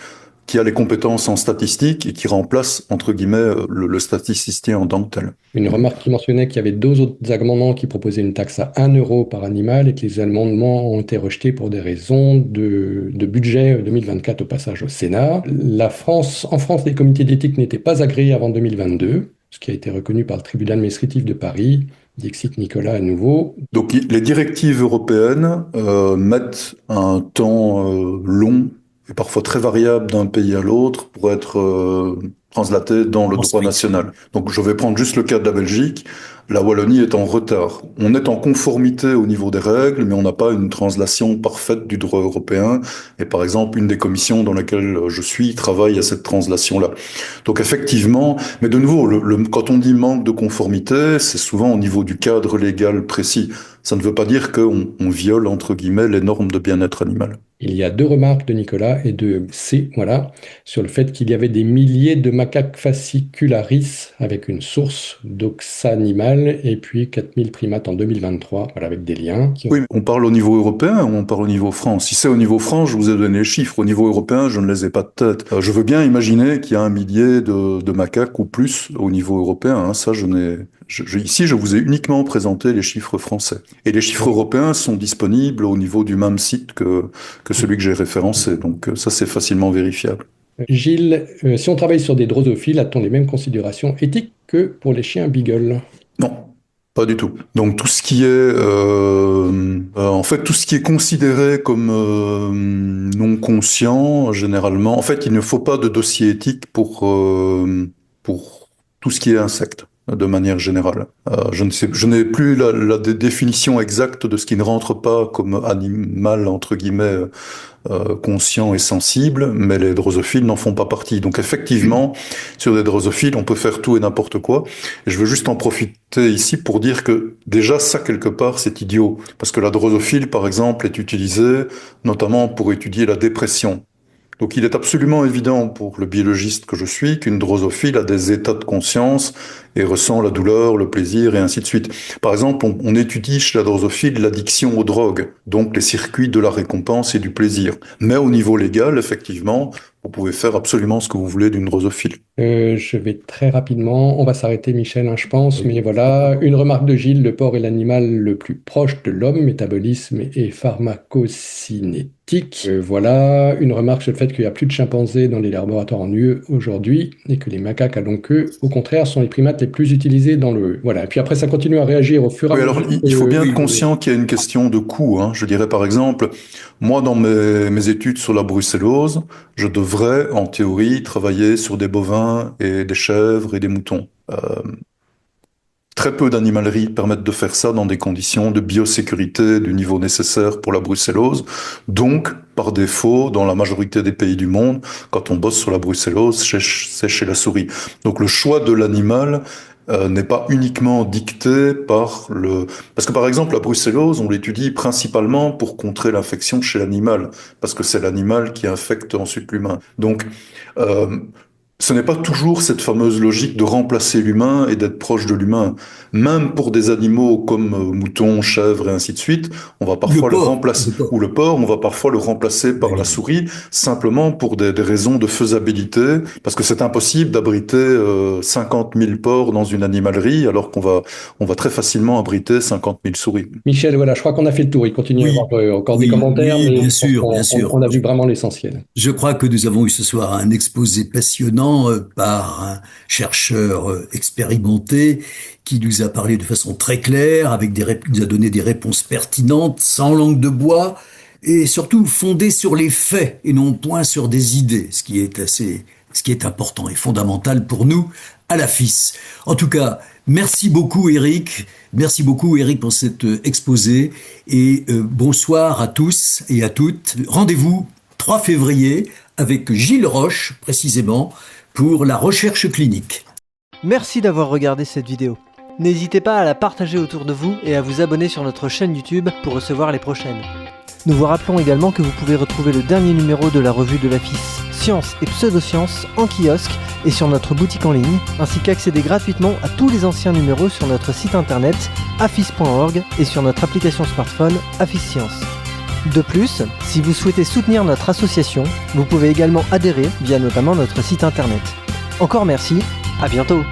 qui a les compétences en statistique et qui remplace, entre guillemets, le statisticien en tant que tel. Une remarque qui mentionnait qu'il y avait deux autres amendements qui proposaient une taxe à 1 € par animal et que les amendements ont été rejetés pour des raisons de budget 2024 au passage au Sénat. En France, les comités d'éthique n'étaient pas agréés avant 2022, ce qui a été reconnu par le tribunal administratif de Paris. Dixit Nicolas à nouveau. Donc les directives européennes mettent un temps long et parfois très variable d'un pays à l'autre pour être translaté dans le droit national. Donc je vais prendre juste le cas de la Belgique. La Wallonie est en retard. On est en conformité au niveau des règles, mais on n'a pas une translation parfaite du droit européen. Et par exemple, une des commissions dans laquelle je suis travaille à cette translation-là. Donc effectivement, mais de nouveau, quand on dit manque de conformité, c'est souvent au niveau du cadre légal précis. Ça ne veut pas dire qu'on viole, entre guillemets, les normes de bien-être animal. Il y a 2 remarques de Nicolas et de C, voilà, sur le fait qu'il y avait des milliers de macaques fascicularis avec une source d'oxanimal et puis 4000 primates en 2023, voilà, avec des liens. Oui, on parle au niveau européen ou on parle au niveau France? Si c'est au niveau France, je vous ai donné les chiffres. Au niveau européen, je ne les ai pas de tête. Je veux bien imaginer qu'il y a 1 millier de macaques ou plus au niveau européen. Hein. Ça, ici, je vous ai uniquement présenté les chiffres français. Et les chiffres européens sont disponibles au niveau du même site que celui que j'ai référencé. Donc ça, c'est facilement vérifiable. Gilles, si on travaille sur des drosophiles, a-t-on les mêmes considérations éthiques que pour les chiens beagle? Non. Pas du tout. Donc tout ce qui est, en fait, tout ce qui est considéré comme non conscient, généralement, en fait, il ne faut pas de dossier éthique pour tout ce qui est insecte, de manière générale. Je n'ai plus la définition exacte de ce qui ne rentre pas comme animal entre guillemets conscient et sensible, mais les drosophiles n'en font pas partie. Donc effectivement, sur des drosophiles, on peut faire tout et n'importe quoi. Et je veux juste en profiter ici pour dire que déjà ça, quelque part, c'est idiot. Parce que la drosophile, par exemple, est utilisée notamment pour étudier la dépression. Donc il est absolument évident pour le biologiste que je suis qu'une drosophile a des états de conscience et ressent la douleur, le plaisir et ainsi de suite. Par exemple, on étudie chez la drosophile l'addiction aux drogues, donc les circuits de la récompense et du plaisir. Mais au niveau légal, effectivement, vous pouvez faire absolument ce que vous voulez d'une drosophile. Je vais très rapidement, on va s'arrêter Michel, hein, je pense, mais voilà, une remarque de Gilles, le porc est l'animal le plus proche de l'homme, métabolisme et pharmacocinétique. Voilà, une remarque sur le fait qu'il n'y a plus de chimpanzés dans les laboratoires en UE aujourd'hui et que les macaques à longue queue, au contraire, sont les primates les plus utilisés dans le... Voilà, et puis après ça continue à réagir au fur et à mesure. Alors, il faut bien être conscient qu'il y a une question de coût. Hein. Je dirais par exemple, moi dans mes études sur la brucellose, je devrais en théorie travailler sur des bovins et des chèvres et des moutons. Très peu d'animaleries permettent de faire ça dans des conditions de biosécurité du niveau nécessaire pour la brucellose. Donc, par défaut, dans la majorité des pays du monde, quand on bosse sur la brucellose, c'est chez la souris. Donc le choix de l'animal n'est pas uniquement dicté par le... Parce que par exemple, la brucellose, on l'étudie principalement pour contrer l'infection chez l'animal, parce que c'est l'animal qui infecte ensuite l'humain. Donc, ce n'est pas toujours cette fameuse logique de remplacer l'humain et d'être proche de l'humain. Même pour des animaux comme moutons, chèvres et ainsi de suite, on va parfois le remplacer, ou le porc, on va parfois le remplacer par la souris, simplement pour des raisons de faisabilité, parce que c'est impossible d'abriter 50 000 porcs dans une animalerie, alors qu'on va très facilement abriter 50 000 souris. Michel, voilà, je crois qu'on a fait le tour. Il continue à y avoir encore des commentaires, mais bien sûr. On a vu vraiment l'essentiel. Je crois que nous avons eu ce soir un exposé passionnant par un chercheur expérimenté qui nous a parlé de façon très claire, nous a donné des réponses pertinentes, sans langue de bois, et surtout fondées sur les faits et non point sur des idées, ce qui est important et fondamental pour nous à la FIS. En tout cas, merci beaucoup Eric pour cet exposé et bonsoir à tous et à toutes. Rendez-vous 3 février avec Gilles Roche précisément pour la recherche clinique. Merci d'avoir regardé cette vidéo. N'hésitez pas à la partager autour de vous et à vous abonner sur notre chaîne YouTube pour recevoir les prochaines. Nous vous rappelons également que vous pouvez retrouver le dernier numéro de la revue de la FIS Science et Pseudosciences en kiosque et sur notre boutique en ligne, ainsi qu'accéder gratuitement à tous les anciens numéros sur notre site internet afis.org et sur notre application smartphone Afis Science. De plus, si vous souhaitez soutenir notre association, vous pouvez également adhérer via notamment notre site internet. Encore merci, à bientôt!